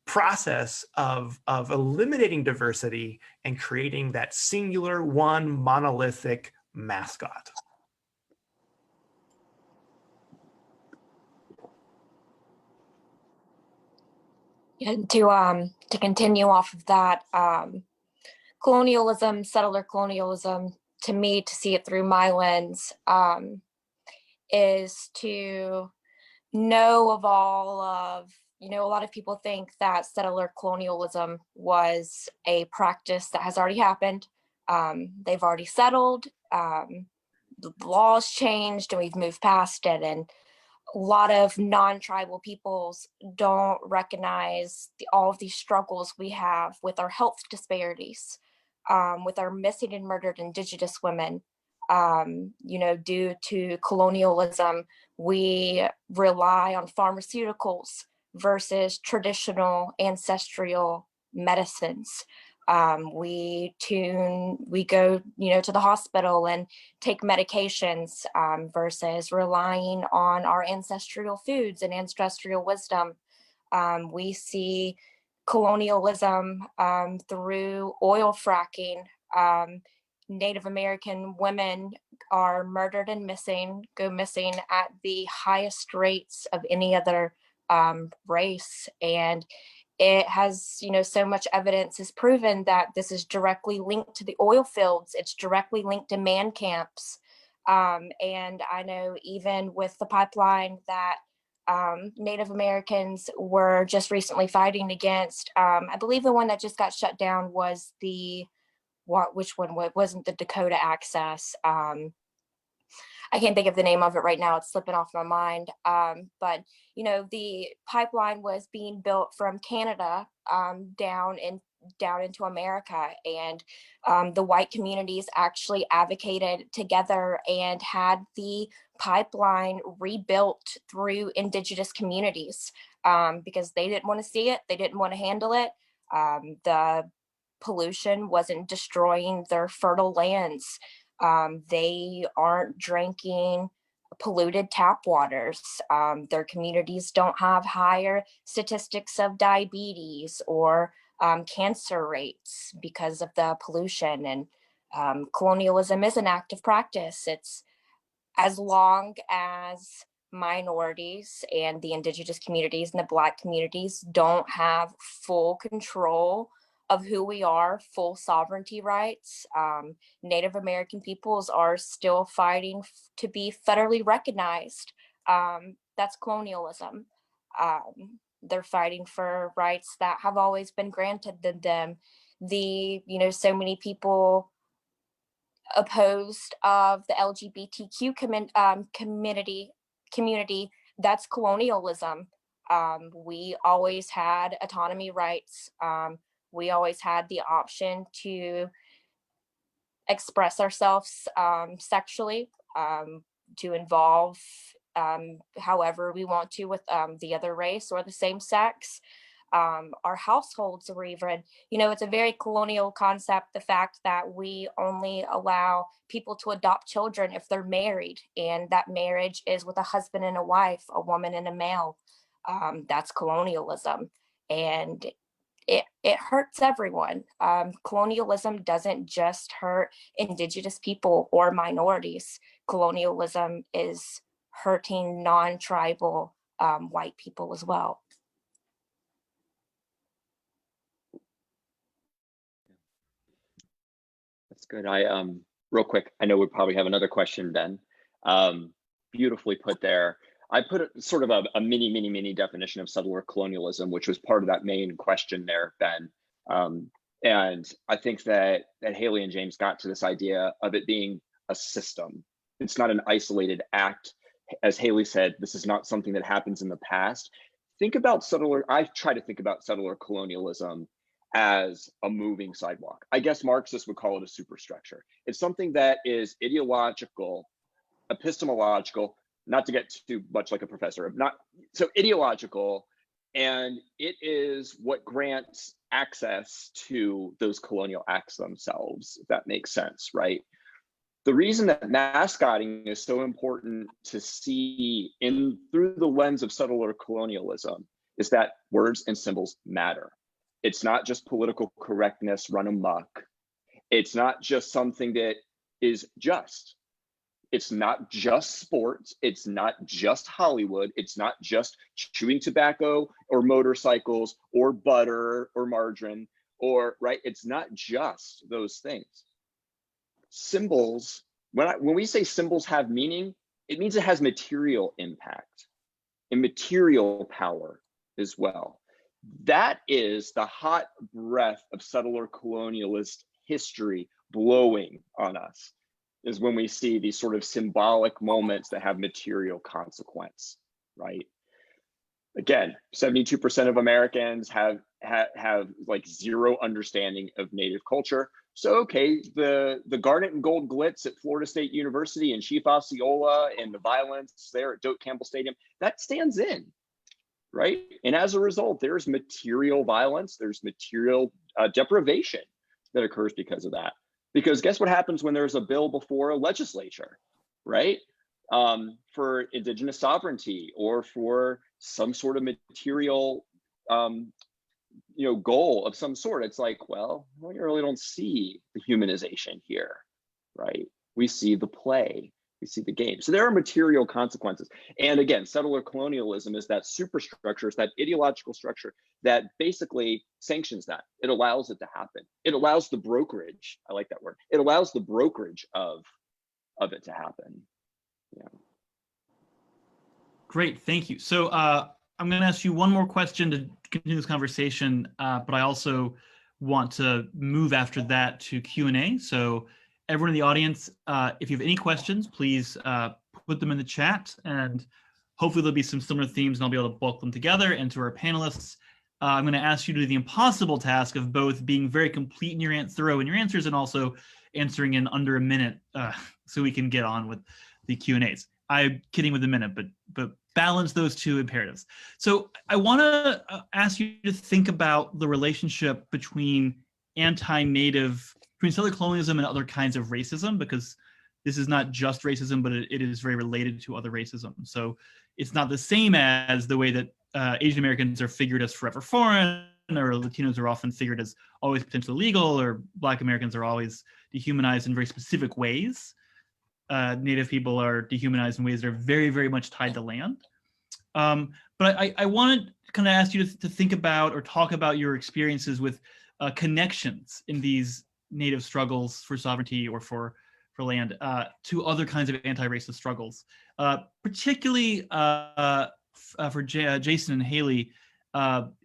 process of eliminating diversity and creating that singular one monolithic mascot. And to continue off of that, colonialism, settler colonialism, to me, to see it through my lens, is to know of all of, a lot of people think that settler colonialism was a practice that has already happened. They've already settled, the laws changed, and we've moved past it. And a lot of non-tribal peoples don't recognize all of these struggles we have with our health disparities, with our missing and murdered Indigenous women. Due to colonialism, we rely on pharmaceuticals versus traditional ancestral medicines. We go, to the hospital and take medications versus relying on our ancestral foods and ancestral wisdom. We see colonialism through oil fracking. Native American women are murdered and go missing at the highest rates of any other race. And it has, so much evidence has proven that this is directly linked to the oil fields. It's directly linked to man camps. And I know even with the pipeline that Native Americans were just recently fighting against, I believe the one that just got shut down was which one wasn't the Dakota Access. I can't think of the name of it right now. It's slipping off my mind. But the pipeline was being built from Canada down into America, and the white communities actually advocated together and had the pipeline rebuilt through Indigenous communities because they didn't want to see it. They didn't want to handle it. The pollution wasn't destroying their fertile lands. They aren't drinking polluted tap waters. Their communities don't have higher statistics of diabetes or cancer rates because of the pollution. And colonialism is an active practice. It's as long as minorities and the Indigenous communities and the Black communities don't have full control of who we are, full sovereignty rights. Native American peoples are still fighting to be federally recognized. That's colonialism. They're fighting for rights that have always been granted to them. So many people opposed of the LGBTQ community, that's colonialism. We always had autonomy rights. We always had the option to express ourselves sexually, to involve however we want to with the other race or the same sex. Our households were even, it's a very colonial concept, the fact that we only allow people to adopt children if they're married, and that marriage is with a husband and a wife, a woman and a male. That's colonialism, and it hurts everyone. Colonialism doesn't just hurt indigenous people or minorities. Colonialism is hurting non-tribal white people as well. That's good. Real quick, I know we probably have another question, Ben. Beautifully put there. I put sort of a mini definition of settler colonialism, which was part of that main question there, Ben. And I think that Hayley and James got to this idea of it being a system. It's not an isolated act. As Hayley said, this is not something that happens in the past. I try to think about settler colonialism as a moving sidewalk. I guess Marxists would call it a superstructure. It's something that is ideological, epistemological, not to get too much like a professor, ideological, and it is what grants access to those colonial acts themselves, if that makes sense, right? The reason that mascotting is so important to see through the lens of settler colonialism is that words and symbols matter. It's not just political correctness run amok. It's not just something that is just. It's not just sports. It's not just Hollywood. It's not just chewing tobacco or motorcycles or butter or margarine right? It's not just those things. Symbols, when we say symbols have meaning, it means it has material impact and material power as well. That is the hot breath of settler colonialist history blowing on us, is when we see these sort of symbolic moments that have material consequence, right? Again, 72% of Americans have like zero understanding of Native culture. So, okay, the garnet and gold glitz at Florida State University and Chief Osceola and the violence there at Doak Campbell Stadium, that stands in, right? And as a result, there's material violence, there's material deprivation that occurs because of that. Because guess what happens when there's a bill before a legislature, right? For indigenous sovereignty or for some sort of material, goal of some sort. It's like, well, we really don't see the humanization here, right? We see the play, we see the game. So there are material consequences. And again, settler colonialism is that superstructure, it's that ideological structure that basically sanctions that. It allows it to happen. It allows the brokerage, I like that word. It allows the brokerage of it to happen. Yeah. Great, thank you. So I'm going to ask you one more question to continue this conversation, but I also want to move after that to Q&A. So everyone in the audience, if you have any questions, please put them in the chat, and hopefully there'll be some similar themes and I'll be able to bulk them together. And to our panelists, I'm going to ask you to do the impossible task of both being very complete in your thorough in your answers and also answering in under a minute so we can get on with the Q&As. I'm kidding with a minute, but balance those two imperatives. So I want to ask you to think about the relationship between between settler colonialism and other kinds of racism, because this is not just racism, but it is very related to other racism. So it's not the same as the way that Asian Americans are figured as forever foreign, or Latinos are often figured as always potentially legal, or Black Americans are always dehumanized in very specific ways. Native people are dehumanized in ways that are very, very much tied to land. But I want to kind of ask you to think about or talk about your experiences with connections in these Native struggles for sovereignty or for land to other kinds of anti-racist struggles, particularly for Jason and Hayley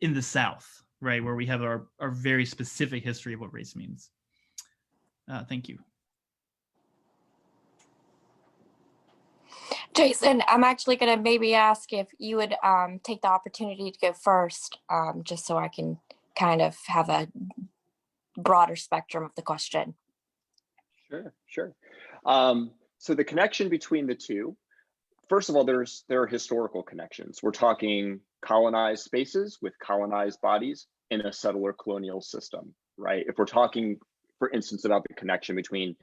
in the South, right, where we have our very specific history of what race means. Thank you. Jason, I'm actually going to maybe ask if you would take the opportunity to go first, just so I can kind of have a broader spectrum of the question. Sure, sure. So the connection between the two, first of all, there are historical connections. We're talking colonized spaces with colonized bodies in a settler colonial system, right? If we're talking, for instance, about the connection between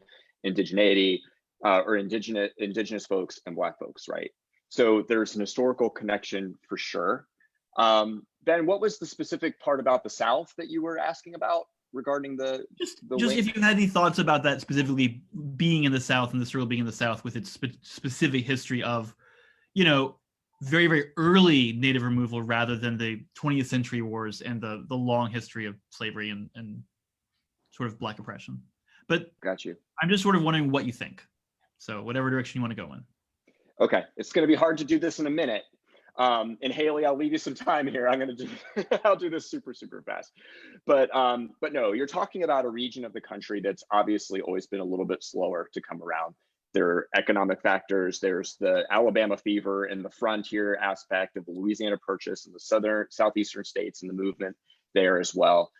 indigeneity or indigenous folks and Black folks, right? So there's an historical connection for sure. Ben, what was the specific part about the South that you were asking about regarding the just link? if you had any thoughts about that, specifically being in the South and the struggle being in the South with its specific history of, you know, very, very early Native removal rather than the 20th century wars and the long history of slavery and sort of Black oppression. But Got you. I'm just sort of wondering what you think. So whatever direction you want to go in. Okay, it's going to be hard to do this in a minute. And Hayley, I'll leave you some time here. I'll do this super, super fast. But no, you're talking about a region of the country that's obviously always been a little bit slower to come around. There are economic factors. There's the Alabama fever and the frontier aspect of the Louisiana Purchase and the southeastern states and the movement there as well.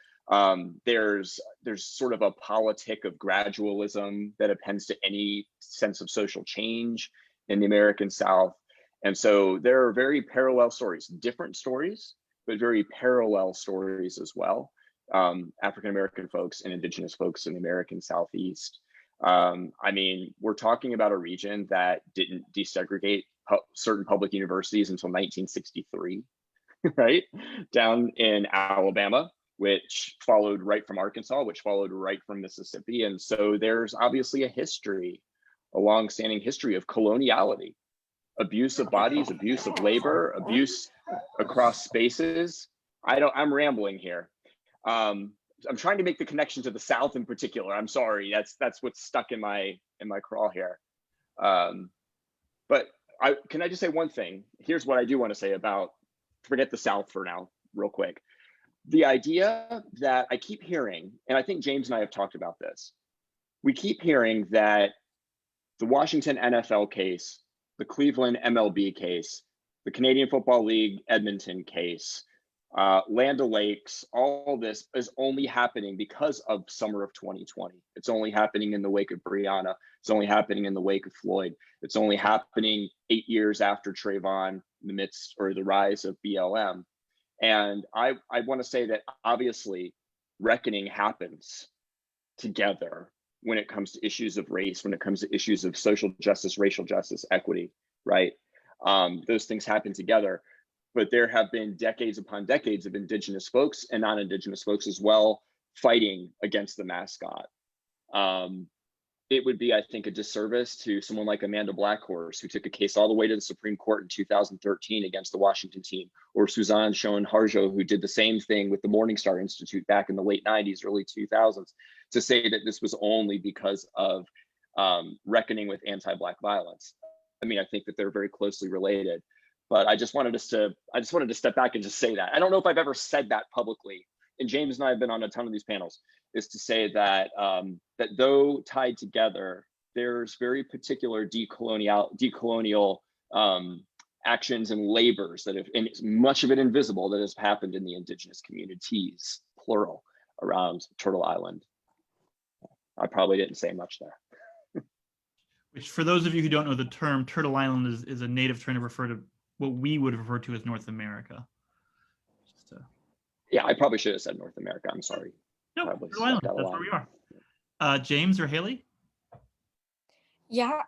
There's sort of a politic of gradualism that appends to any sense of social change in the American South. And so there are very parallel stories, different stories, but very parallel stories as well. African-American folks and indigenous folks in the American Southeast. I mean, we're talking about a region that didn't desegregate certain public universities until 1963, right? Down in Alabama, which followed right from Arkansas, which followed right from Mississippi. And so there's obviously a long-standing history of coloniality, abuse of bodies, abuse of labor, abuse across spaces. I'm rambling here. I'm trying to make the connection to the South in particular. I'm sorry, that's what's stuck in my crawl here. But can I just say one thing? Here's what I do want to say about, forget the South for now, real quick. The idea that I keep hearing, and I think James and I have talked about this, we keep hearing that the Washington NFL case, the Cleveland MLB case, the Canadian Football League Edmonton case, Land O'Lakes, all this is only happening because of summer of 2020. It's only happening in the wake of Breonna. It's only happening in the wake of Floyd. It's only happening 8 years after Trayvon, in the midst or the rise of BLM. And I want to say that obviously reckoning happens together when it comes to issues of race, when it comes to issues of social justice, racial justice, equity, right? Those things happen together. But there have been decades upon decades of indigenous folks and non-indigenous folks as well fighting against the mascot. It would be, I think, a disservice to someone like Amanda Blackhorse, who took a case all the way to the Supreme Court in 2013 against the Washington team, or Suzanne Schoen Harjo, who did the same thing with the Morningstar Institute back in the late 90s, early 2000s, to say that this was only because of reckoning with anti-Black violence. I mean, I think that they're very closely related. But I just wanted to step back and just say that. I don't know if I've ever said that publicly, and James and I have been on a ton of these panels, is to say that that though tied together, there's very particular decolonial actions and labors that have, and much of it invisible, that has happened in the indigenous communities, plural, around Turtle Island. I probably didn't say much there. Which, for those of you who don't know the term, Turtle Island is a native term to refer to what we would refer to as North America. Yeah, I probably should have said North America. I'm sorry. No, Turtle Island, that's where we are. James or Hayley? Yeah,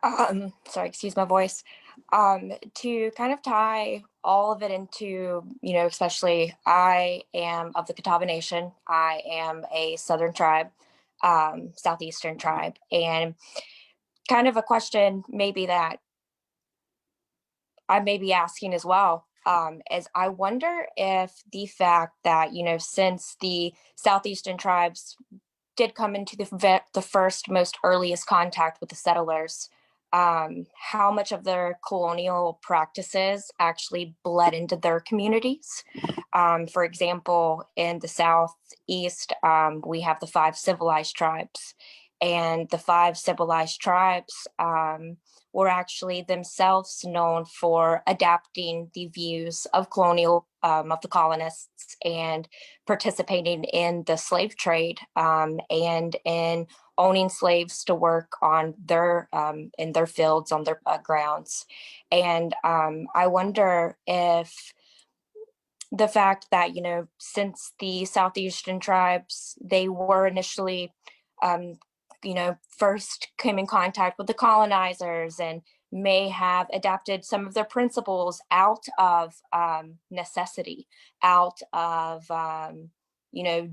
sorry, excuse my voice. To kind of tie all of it into, you know, especially I am of the Catawba Nation. I am a Southern tribe, Southeastern tribe, and kind of a question maybe that I may be asking as well, is I wonder if the fact that, you know, since the Southeastern tribes did come into the first most earliest contact with the settlers, how much of their colonial practices actually bled into their communities. For example, in the Southeast, we have the 5 civilized tribes, and the 5 civilized tribes were actually themselves known for adapting the views of of the colonists and participating in the slave trade, and in owning slaves to work on in their fields, on their grounds. And I wonder if the fact that, since the Southeastern tribes, they were initially, first came in contact with the colonizers and may have adapted some of their principles out of necessity, out of,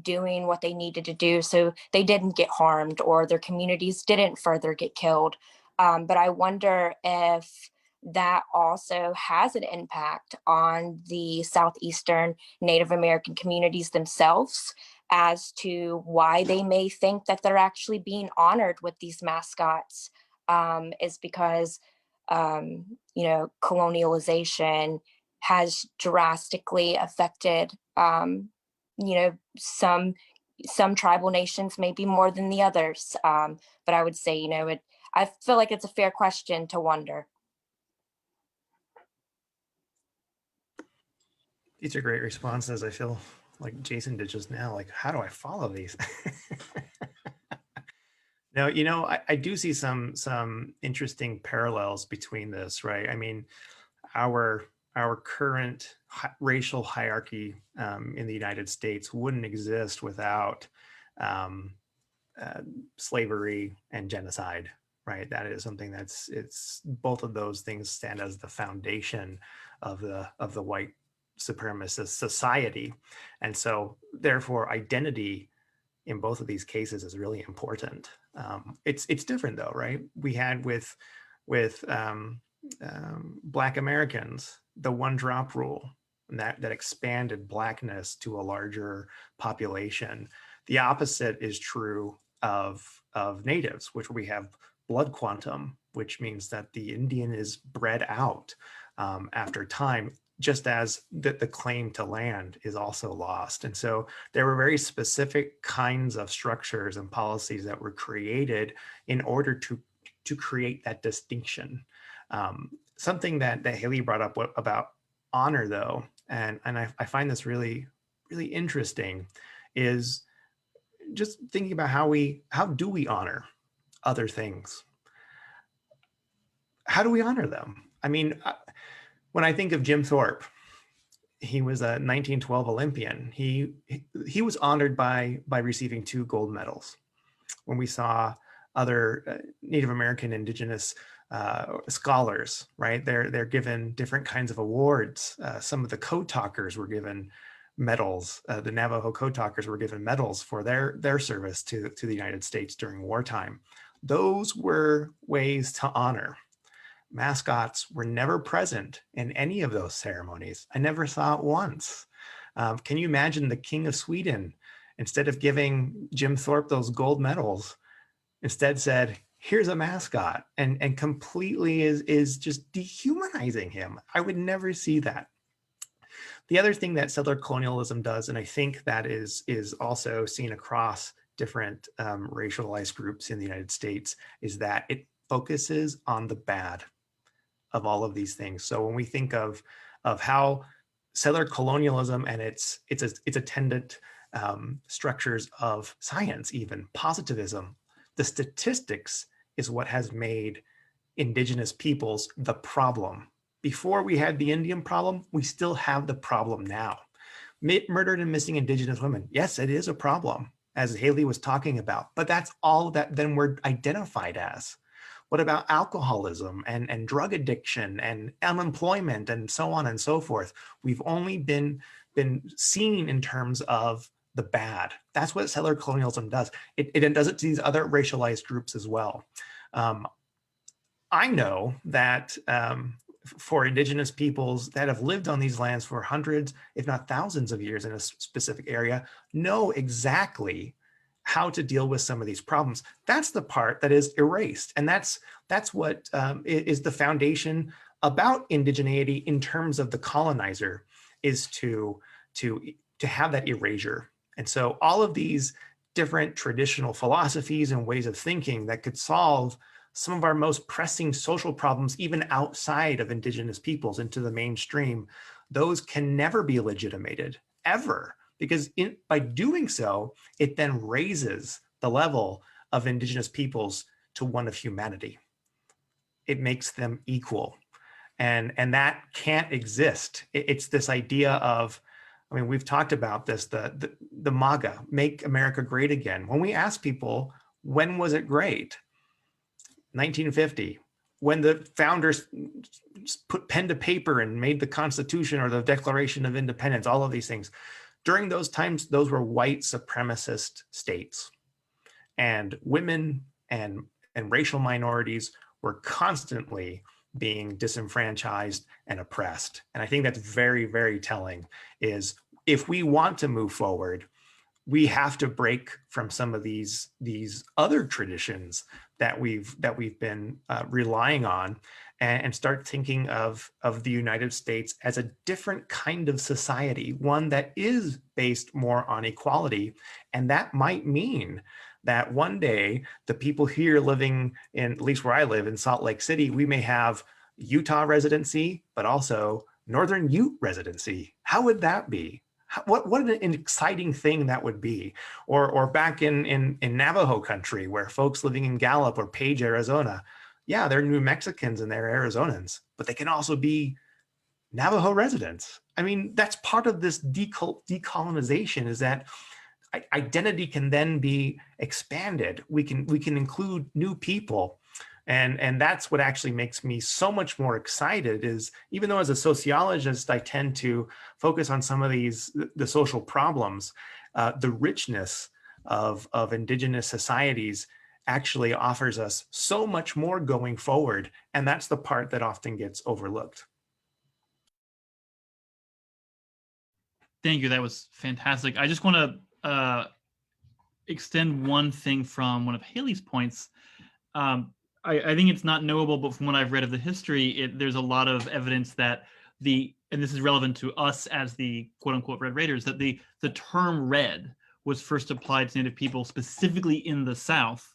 doing what they needed to do so they didn't get harmed or their communities didn't further get killed. But I wonder if that also has an impact on the Southeastern Native American communities themselves as to why they may think that they're actually being honored with these mascots, is because, colonialization has drastically affected, some tribal nations, maybe more than the others. But I would say, I feel like it's a fair question to wonder. These are great responses. I feel like Jason did just now. Like, how do I follow these? No, I do see some interesting parallels between this, right? I mean, our current racial hierarchy in the United States wouldn't exist without slavery and genocide, right? That is something it's both of those things stand as the foundation of the white supremacist society. And so therefore identity in both of these cases is really important. It's different though, right? We had with Black Americans, the one drop rule that expanded Blackness to a larger population. The opposite is true of natives, which we have blood quantum, which means that the Indian is bred out after time, just as the claim to land is also lost. And so there were very specific kinds of structures and policies that were created in order to create that distinction. Something that Hayley brought up about honor though, and I find this really, really interesting, is just thinking about how do we honor other things? How do we honor them? I mean, when I think of Jim Thorpe, he was a 1912 Olympian. He was honored by receiving 2 gold medals. When we saw other Native American indigenous scholars, right? They're given different kinds of awards. Some of the code talkers were given medals. The Navajo code talkers were given medals for their service to the United States during wartime. Those were ways to honor. Mascots were never present in any of those ceremonies. I never saw it once. Can you imagine the King of Sweden, instead of giving Jim Thorpe those gold medals, instead said, here's a mascot, and completely is just dehumanizing him? I would never see that. The other thing that settler colonialism does, and I think that is also seen across different racialized groups in the United States, is that it focuses on the bad of all of these things. So when we think of how settler colonialism and its attendant structures of science, even positivism, the statistics is what has made indigenous peoples the problem. Before we had the Indian problem, we still have the problem now. Murdered and missing indigenous women, yes, it is a problem, as Hayley was talking about, but that's all that then we're identified as. What about alcoholism and drug addiction and unemployment and so on and so forth? We've only been seen in terms of the bad. That's what settler colonialism does. It does it to these other racialized groups as well. I know that for indigenous peoples that have lived on these lands for hundreds, if not thousands of years in a specific area, know exactly how to deal with some of these problems. That's the part that is erased. And that's what is the foundation about indigeneity in terms of the colonizer, is to have that erasure. And so all of these different traditional philosophies and ways of thinking that could solve some of our most pressing social problems, even outside of Indigenous peoples into the mainstream, those can never be legitimated, ever. Because by doing so, it then raises the level of Indigenous peoples to one of humanity. It makes them equal. And that can't exist. It's this idea of, I mean, we've talked about this, the MAGA, Make America Great Again. When we ask people, when was it great? 1950, when the founders put pen to paper and made the Constitution or the Declaration of Independence, all of these things. During those times, those were white supremacist states. And women and racial minorities were constantly being disenfranchised and oppressed. And I think that's very, very telling, is if we want to move forward, we have to break from some of these other traditions that we've been relying on, and start thinking of the United States as a different kind of society, one that is based more on equality. And that might mean that one day the people here living in, at least where I live in Salt Lake City, we may have Utah residency, but also Northern Ute residency. How would that be? What an exciting thing that would be. Or back in Navajo country, where folks living in Gallup or Page, Arizona, yeah, they're New Mexicans and they're Arizonans, but they can also be Navajo residents. I mean, that's part of this decolonization, is that identity can then be expanded. We can include new people. And that's what actually makes me so much more excited, is even though as a sociologist, I tend to focus on some of the social problems, the richness of Indigenous societies actually offers us so much more going forward. And that's the part that often gets overlooked. Thank you. That was fantastic. I just want to extend one thing from one of Hayley's points. I think it's not knowable, but from what I've read of the history, there's a lot of evidence that and this is relevant to us as the quote unquote Red Raiders, that the term red was first applied to Native people specifically in the South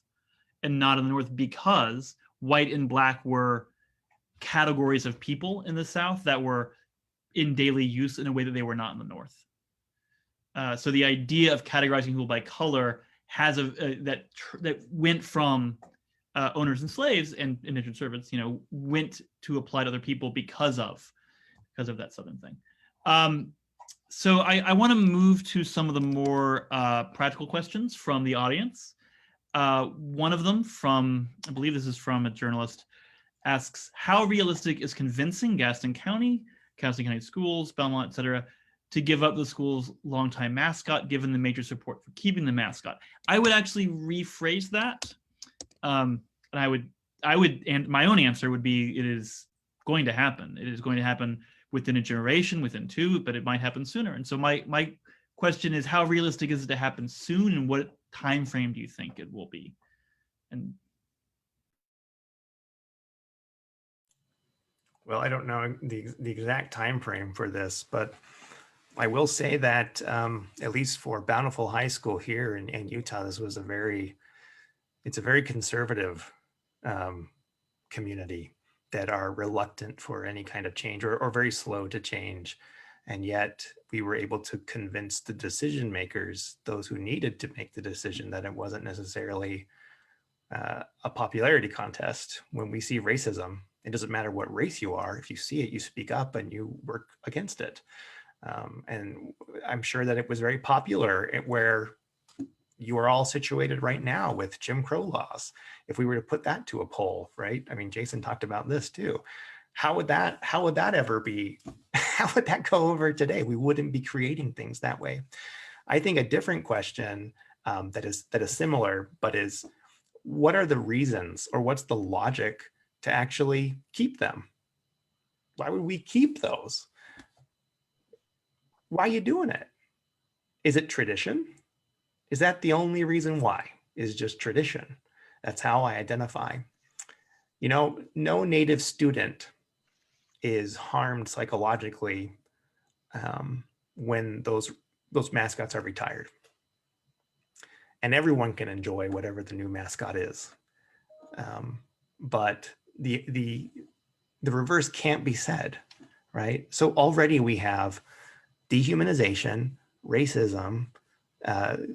and not in the North, because white and black were categories of people in the South that were in daily use in a way that they were not in the North. So the idea of categorizing people by color has that went from owners and slaves and indentured servants, went to apply to other people because of that Southern thing. So I want to move to some of the more practical questions from the audience. One of them I believe this is from a journalist, asks, how realistic is convincing Gaston County Schools, Belmont, et cetera, to give up the school's longtime mascot, given the major support for keeping the mascot? I would actually rephrase that. And I would, and my own answer would be, it is going to happen. It is going to happen within a generation, within two, but it might happen sooner. And so my question is, how realistic is it to happen soon, and what time frame do you think it will be? And well, I don't know the exact time frame for this, but I will say that at least for Bountiful High School here in Utah, this was it's a very conservative community that are reluctant for any kind of change, or very slow to change. And yet we were able to convince the decision makers, those who needed to make the decision, that it wasn't necessarily a popularity contest. When we see racism, it doesn't matter what race you are. If you see it, you speak up and you work against it. And I'm sure that it was very popular where you are all situated right now with Jim Crow laws. If we were to put that to a poll, right? I mean, Jason talked about this too. How would that ever be? How would that go over today? We wouldn't be creating things that way. I think a different question that is similar, but is, what are the reasons, or what's the logic to actually keep them? Why would we keep those? Why are you doing it? Is it tradition? Is that the only reason why? Is just tradition? That's how I identify. No Native student is harmed psychologically when those mascots are retired. And everyone can enjoy whatever the new mascot is. but the reverse can't be said, right? So already we have dehumanization, racism,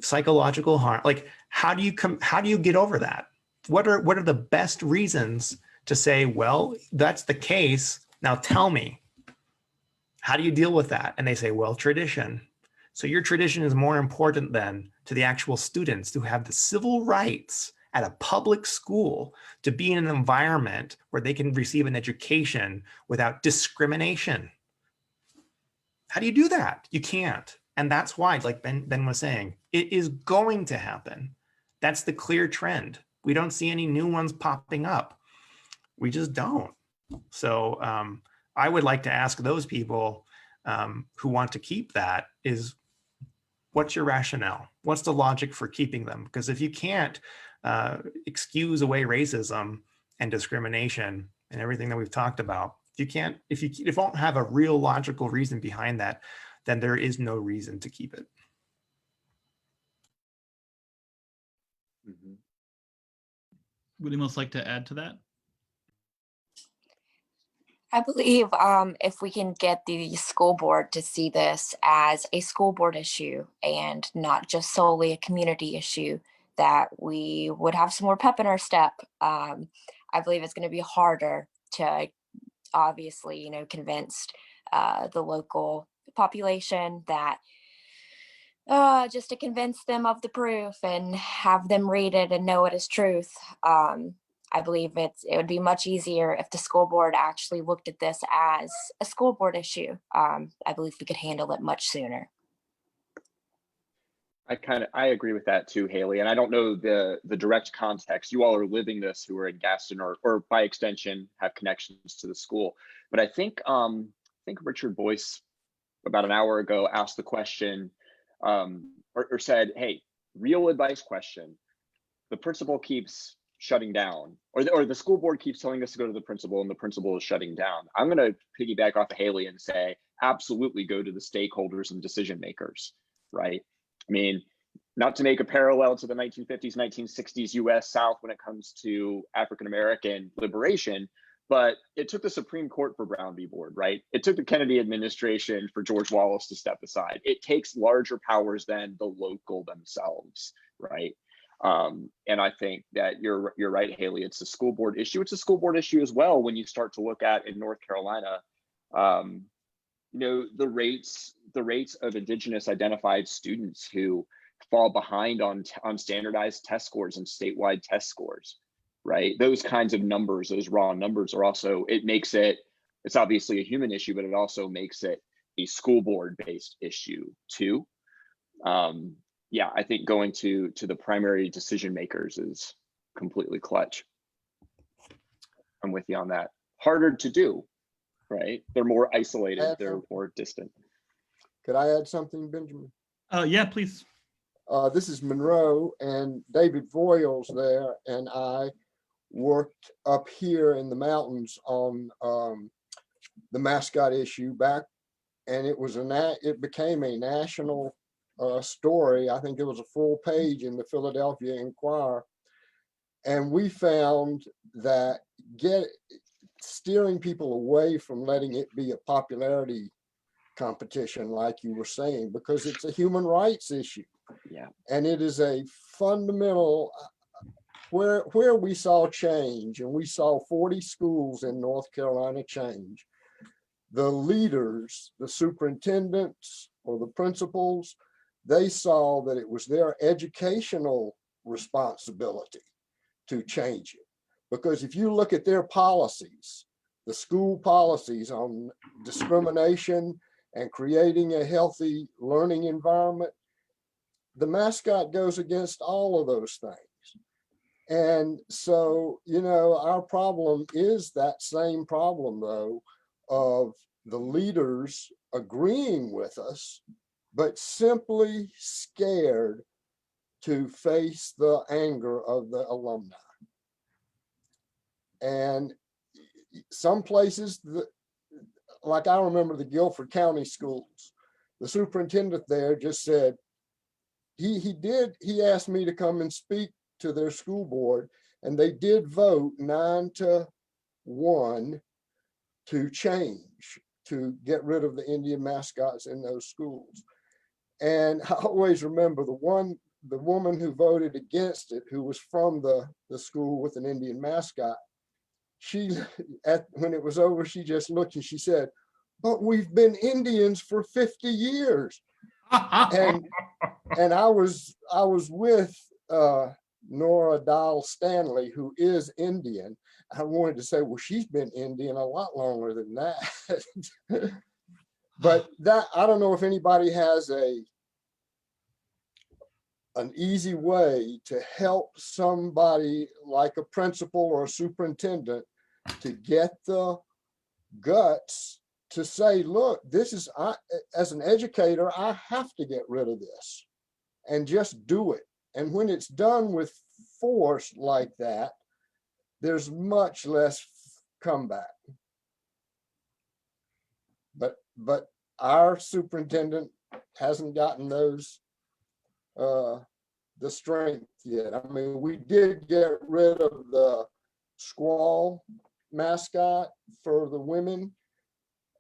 psychological harm. Like, how do you get over that? What are the best reasons to say, well, that's the case. Now tell me, how do you deal with that? And they say, well, tradition. So your tradition is more important than to the actual students who have the civil rights at a public school to be in an environment where they can receive an education without discrimination. How do you do that? You can't. And that's why, like Ben was saying, it is going to happen. That's the clear trend. We don't see any new ones popping up. We just don't. So I would like to ask those people who want to keep that is, what's your rationale? What's the logic for keeping them? Because if you can't excuse away racism and discrimination and everything that we've talked about, if you don't have a real logical reason behind that, then there is no reason to keep it. Mm-hmm. Would anyone else like to add to that? I believe if we can get the school board to see this as a school board issue and not just solely a community issue, that we would have some more pep in our step. I believe it's going to be harder to obviously, convince the local population that just to convince them of the proof and have them read it and know it is truth. I believe it would be much easier if the school board actually looked at this as a school board issue. I believe we could handle it much sooner. I agree with that too, Hayley. And I don't know the direct context. You all are living this who are in Gaston or by extension have connections to the school. But I think Richard Boyce about an hour ago asked the question or said, hey, real advice question. The principal keeps shutting down, or the school board keeps telling us to go to the principal and the principal is shutting down. I'm going to piggyback off of Hayley and say, absolutely go to the stakeholders and decision makers, right? I mean, not to make a parallel to the 1950s, 1960s US South when it comes to African-American liberation, but it took the Supreme Court for Brown v. Board, right? It took the Kennedy administration for George Wallace to step aside. It takes larger powers than the local themselves, right? And I think that you're right, Hayley. It's a school board issue. It's a school board issue as well when you start to look at in North Carolina, the rates of Indigenous identified students who fall behind on standardized test scores and statewide test scores, right? Those kinds of numbers, those raw numbers are also, it's obviously a human issue, but it also makes it a school board based issue too. Yeah, I think going to the primary decision makers is completely clutch. I'm with you on that. Harder to do, right? They're more isolated, they're more distant. Could I add something, Benjamin? Yeah, please. This is Monroe, and David Voiles there, and I worked up here in the mountains on the mascot issue back, and it became a national story. I think it was a full page in the Philadelphia Inquirer, and we found that steering people away from letting it be a popularity competition, like you were saying, because it's a human rights issue. Yeah, and it is a fundamental where we saw change, and we saw 40 schools in North Carolina change. The leaders, the superintendents or the principals, they saw that it was their educational responsibility to change it. Because if you look at their policies, the school policies on discrimination and creating a healthy learning environment, the mascot goes against all of those things. And so, our problem is that same problem, though, of the leaders agreeing with us, but simply scared to face the anger of the alumni. And some places, like I remember the Guilford County Schools, the superintendent there just said, he asked me to come and speak to their school board, And they did vote 9-1 to change, to get rid of the Indian mascots in those schools. And I always remember the woman who voted against it, who was from the school with an Indian mascot. She, when it was over, she just looked and she said, "But we've been Indians for 50 years." And I was with Nora Dahl Stanley, who is Indian. I wanted to say, well, she's been Indian a lot longer than that. But that, I don't know if anybody has an easy way to help somebody like a principal or a superintendent to get the guts to say, look, this is, as an educator, I have to get rid of this, and just do it. And when it's done with force like that, there's much less comeback. But our superintendent hasn't gotten those the strength yet. I mean, we did get rid of the squall mascot for the women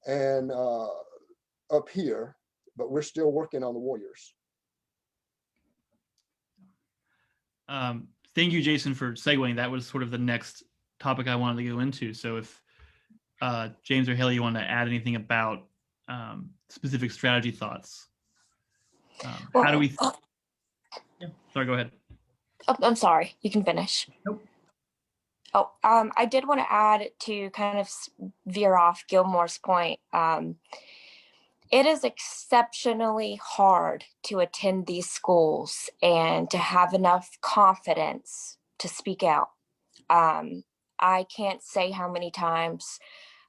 and up here, but we're still working on the warriors. Thank you, Jason, for segueing. That was sort of the next topic I wanted to go into. So if James or Hayley, you want to add anything about specific strategy thoughts? How do we? Yeah, sorry, go ahead. Oh, I'm sorry, you can finish. Nope. Oh, I did want to add, to kind of veer off Gilmore's point. It is exceptionally hard to attend these schools and to have enough confidence to speak out. I can't say how many times,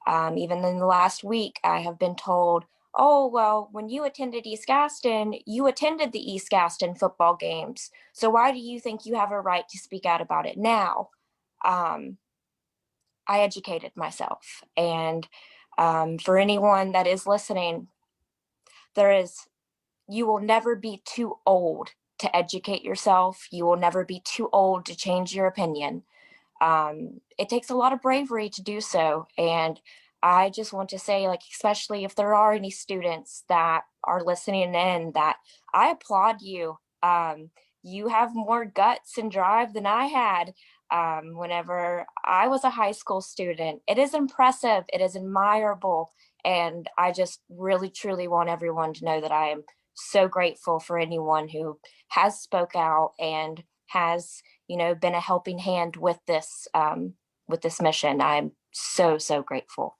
even in the last week, I have been told, oh, well, when you attended East Gaston, you attended the East Gaston football games. So why do you think you have a right to speak out about it now? I educated myself. And for anyone that is listening, you will never be too old to educate yourself. You will never be too old to change your opinion. It takes a lot of bravery to do so. And I just want to say, like, especially if there are any students that are listening in, that I applaud you. You have more guts and drive than I had whenever I was a high school student. It is impressive. It is admirable. And I just really, truly want everyone to know that I am so grateful for anyone who has spoke out and has, been a helping hand with this mission. I'm so, so grateful.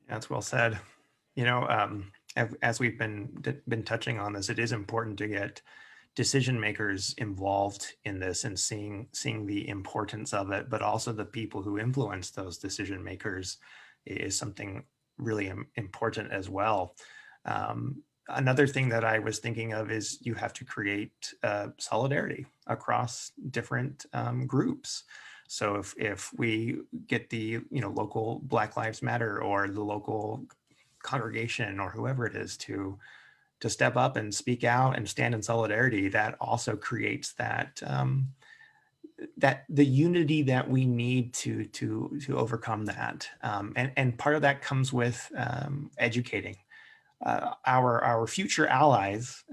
That's well said. As we've been touching on this, it is important to get decision makers involved in this and seeing the importance of it, but also the people who influence those decision makers is something really important as well. Another thing that I was thinking of is you have to create solidarity across different groups. So if we get the local Black Lives Matter or the local congregation or whoever it is to step up and speak out and stand in solidarity, that also creates that that the unity that we need to overcome that. And part of that comes with educating. Our future allies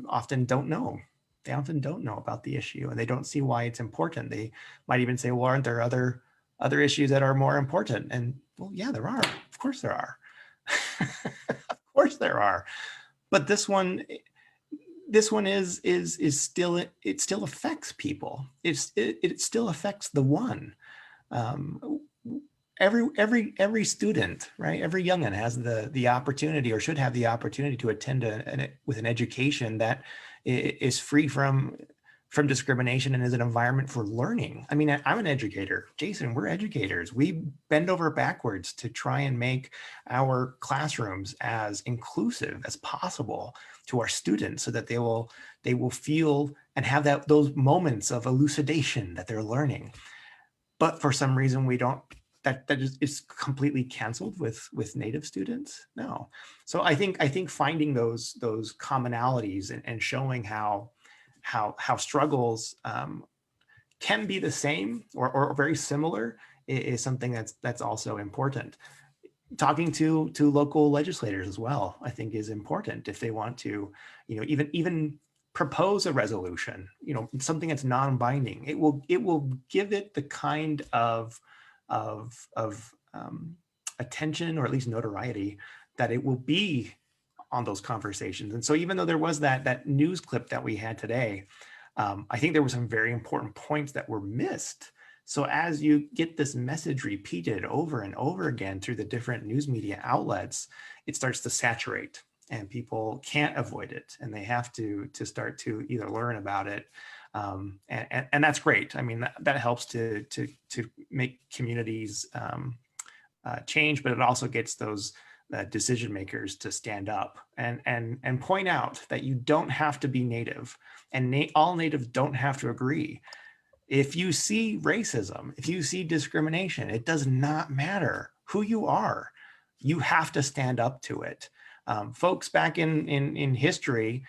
often don't know. They often don't know about the issue, and they don't see why it's important. They might even say, well, aren't there other issues that are more important? And well, yeah, there are. Of course there are. Of course there are. But this one is still, it still affects people. It still affects the one. Every student, right? Every youngin has the opportunity, or should have the opportunity, to attend with an education that is free from discrimination and is an environment for learning. I mean, I'm an educator. Jason, we're educators. We bend over backwards to try and make our classrooms as inclusive as possible to our students, so that they will feel and have those moments of elucidation that they're learning. But for some reason, we don't. That is completely canceled with Native students. No. So I think finding those commonalities and showing how how struggles can be the same or very similar is something that's also important. Talking to local legislators as well, I think, is important if they want to, even propose a resolution, something that's non-binding. It will give it the kind of attention, or at least notoriety, that it will be on those conversations. And so even though there was that news clip that we had today, I think there were some very important points that were missed. So as you get this message repeated over and over again through the different news media outlets, it starts to saturate and people can't avoid it. And they have to start to either learn about it. And that's great. I mean, that helps to make communities change, but it also gets those decision makers to stand up and point out that you don't have to be Native, and all Natives don't have to agree. If you see racism, if you see discrimination, it does not matter who you are. You have to stand up to it. Folks back in history,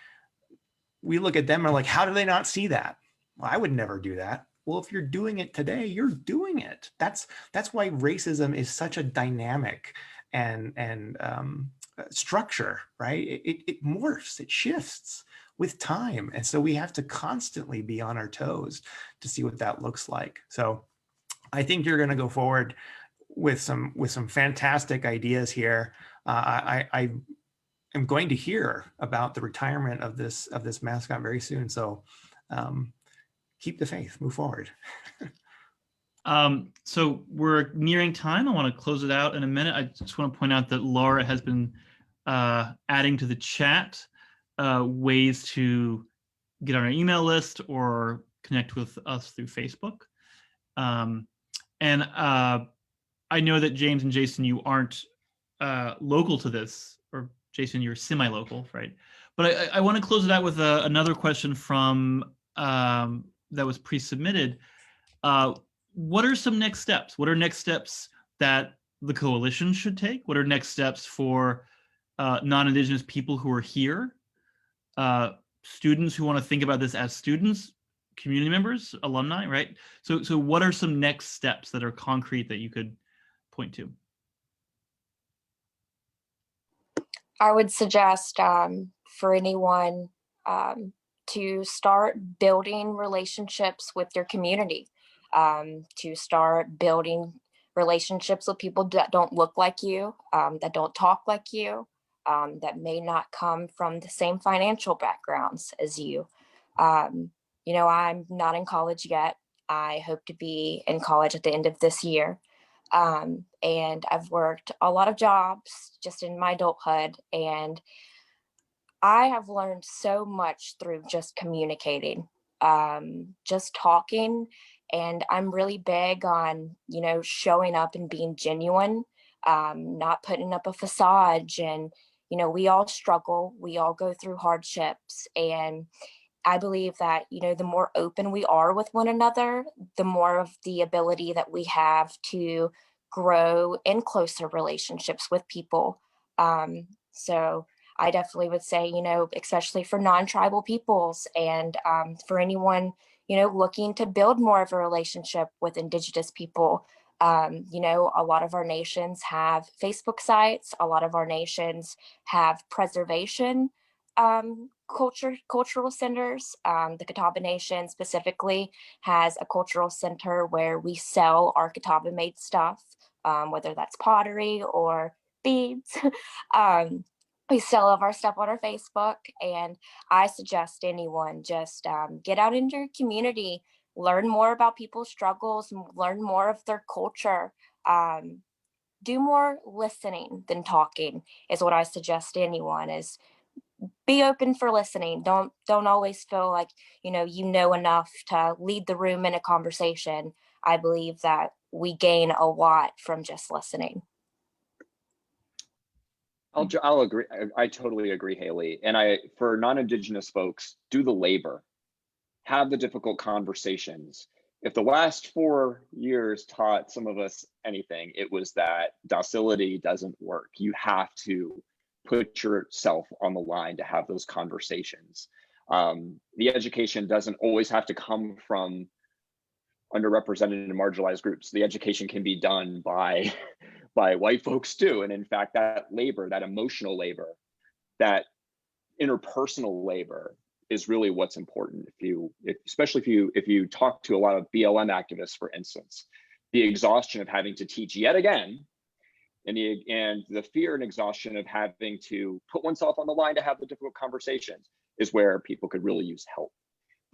we look at them and are like, how do they not see that? Well, I would never do that. Well, if you're doing it today, you're doing it. That's why racism is such a dynamic and structure, right? It morphs, it shifts with time. And so we have to constantly be on our toes to see what that looks like. So I think you're going to go forward with some fantastic ideas here. I am going to hear about the retirement of this mascot very soon. So keep the faith, move forward. So we're nearing time. I want to close it out in a minute. I just want to point out that Laura has been adding to the chat ways to get on our email list or connect with us through Facebook. And I know that James and Jason, you aren't local to this, or Jason, you're semi-local, right? But I want to close it out with another question from that was pre-submitted. What are some next steps? What are next steps that the coalition should take? What are next steps for non-Indigenous people who are here? Students who want to think about this as students, community members, alumni, right? So what are some next steps that are concrete that you could point to? I would suggest for anyone to start building relationships with your community, to start building relationships with people that don't look like you, that don't talk like you, that may not come from the same financial backgrounds as you. I'm not in college yet. I hope to be in college at the end of this year. And I've worked a lot of jobs just in my adulthood, and I have learned so much through just communicating, just talking. And I'm really big on, showing up and being genuine, not putting up a facade. And, we all struggle, we all go through hardships. And I believe that, the more open we are with one another, the more of the ability that we have to grow in closer relationships with people. So I definitely would say, especially for non-tribal peoples and for anyone, looking to build more of a relationship with Indigenous people. A lot of our nations have Facebook sites. A lot of our nations have preservation cultural centers. The Catawba Nation specifically has a cultural center where we sell our Catawba made stuff, whether that's pottery or beads. We sell all of our stuff on our Facebook, and I suggest anyone just get out into your community, learn more about people's struggles, learn more of their culture. Do more listening than talking is what I suggest to anyone. Is be open for listening. Don't always feel like you know enough to lead the room in a conversation. I believe that we gain a lot from just listening. I'll agree. I totally agree, Hayley. And for non-Indigenous folks, do the labor, have the difficult conversations. If the last 4 years taught some of us anything, it was that docility doesn't work. You have to put yourself on the line to have those conversations. The education doesn't always have to come from underrepresented and marginalized groups. The education can be done by white folks too. And in fact, that labor, that emotional labor, that interpersonal labor is really what's important. Especially if you talk to a lot of BLM activists, for instance, the exhaustion of having to teach yet again, and the fear and exhaustion of having to put oneself on the line to have the difficult conversations is where people could really use help.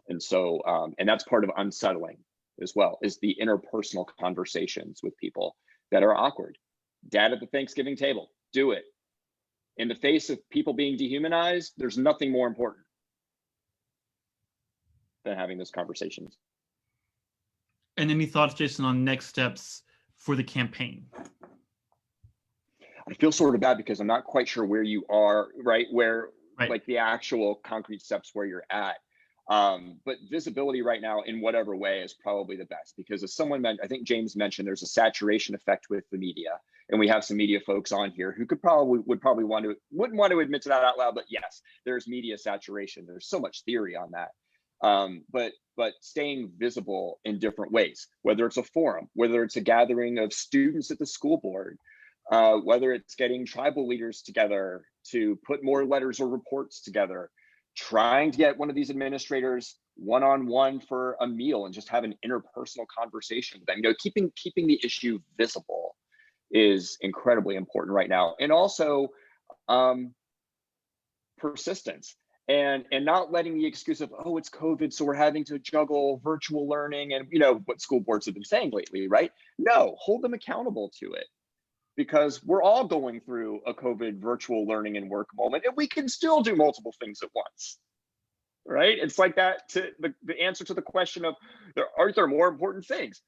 And so, and that's part of unsettling as well, is the interpersonal conversations with people that are awkward. Dad at the Thanksgiving table, do it. In the face of people being dehumanized, there's nothing more important than having those conversations. And any thoughts, Jason, on next steps for the campaign? I feel sort of bad because I'm not quite sure where you are, right? Like the actual concrete steps where you're at. But visibility right now in whatever way is probably the best, because as someone mentioned, I think James mentioned, there's a saturation effect with the media, and we have some media folks on here who wouldn't want to admit to that out loud, but yes, there's media saturation. There's so much theory on that. But staying visible in different ways, whether it's a forum, whether it's a gathering of students at the school board, whether it's getting tribal leaders together to put more letters or reports together, trying to get one of these administrators one-on-one for a meal and just have an interpersonal conversation with them. You know, keeping the issue visible is incredibly important right now. And also persistence and not letting the excuse of, oh, it's COVID, so we're having to juggle virtual learning and, you know, what school boards have been saying lately, right? No, hold them accountable to it, because we're all going through a COVID virtual learning and work moment, and we can still do multiple things at once, right? It's like that, to the answer to the question of, aren't there more important things?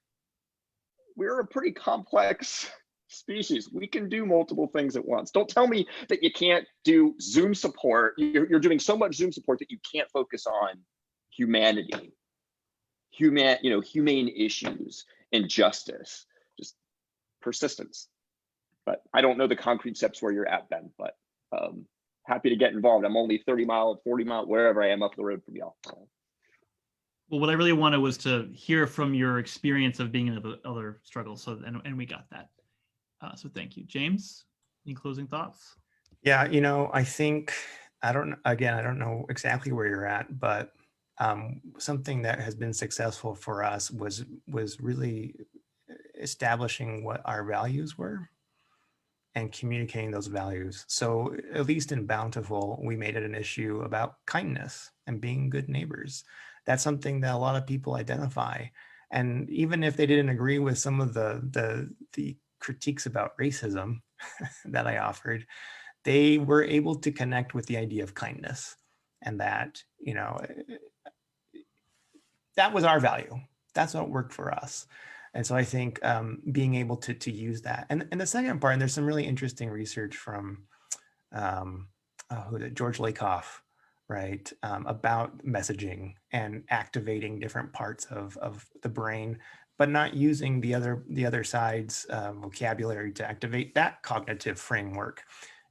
We're a pretty complex species. We can do multiple things at once. Don't tell me that you can't do Zoom support. You're doing so much Zoom support that you can't focus on humanity, humane issues and justice, just persistence. But I don't know the concrete steps where you're at, Ben, but happy to get involved. I'm only 30 mile, 40 mile, wherever I am up the road from y'all. Well, what I really wanted was to hear from your experience of being in other struggles. So, and we got that. So thank you. James, any closing thoughts? Yeah, I think, I don't know exactly where you're at, but something that has been successful for us was really establishing what our values were and communicating those values. So at least in Bountiful, we made it an issue about kindness and being good neighbors. That's something that a lot of people identify. And even if they didn't agree with some of the critiques about racism that I offered, they were able to connect with the idea of kindness, and that, that was our value. That's what worked for us. And so I think being able to use that. And the second part, and there's some really interesting research from George Lakoff, right, about messaging and activating different parts of the brain, but not using the other side's vocabulary to activate that cognitive framework,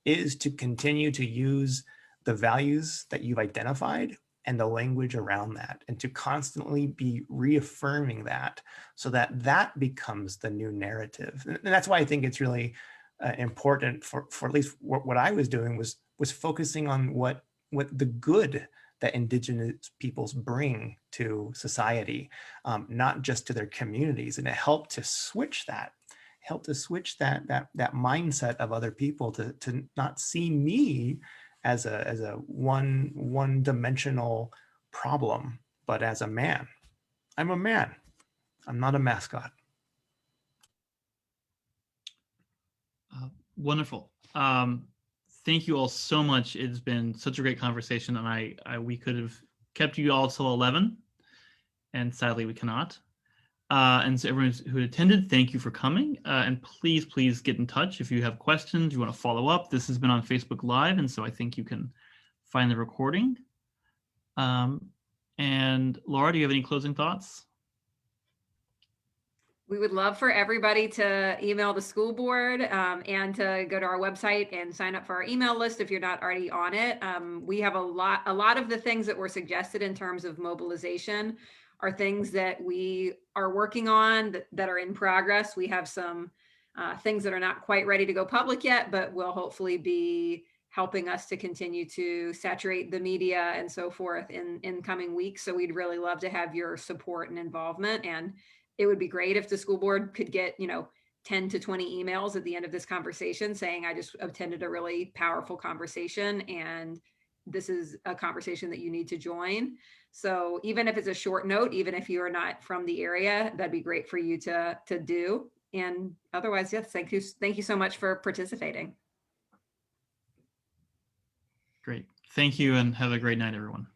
is to continue to use the values that you've identified and the language around that, and to constantly be reaffirming that, so that that becomes the new narrative. And that's why I think it's really important for at least what I was doing was focusing on what the good that Indigenous peoples bring to society, not just to their communities. And it helped to switch that mindset of other people to not see me as a one-dimensional problem, but as a man. I'm a man. I'm not a mascot. Wonderful. Thank you all so much. It's been such a great conversation, and we could have kept you all till 11, and sadly we cannot. And so everyone who attended, thank you for coming. And please get in touch if you have questions, you want to follow up. This has been on Facebook Live, and so I think you can find the recording. And Laura, do you have any closing thoughts? We would love for everybody to email the school board and to go to our website and sign up for our email list if you're not already on it. We have a lot of the things that were suggested in terms of mobilization are things that we are working on that are in progress. We have some things that are not quite ready to go public yet, but will hopefully be helping us to continue to saturate the media and so forth in coming weeks. So we'd really love to have your support and involvement. And it would be great if the school board could get, 10 to 20 emails at the end of this conversation saying, I just attended a really powerful conversation and this is a conversation that you need to join. So even if it's a short note, even if you are not from the area, that'd be great for you to do. And otherwise, yes, thank you so much for participating. Great. Thank you and have a great night, everyone.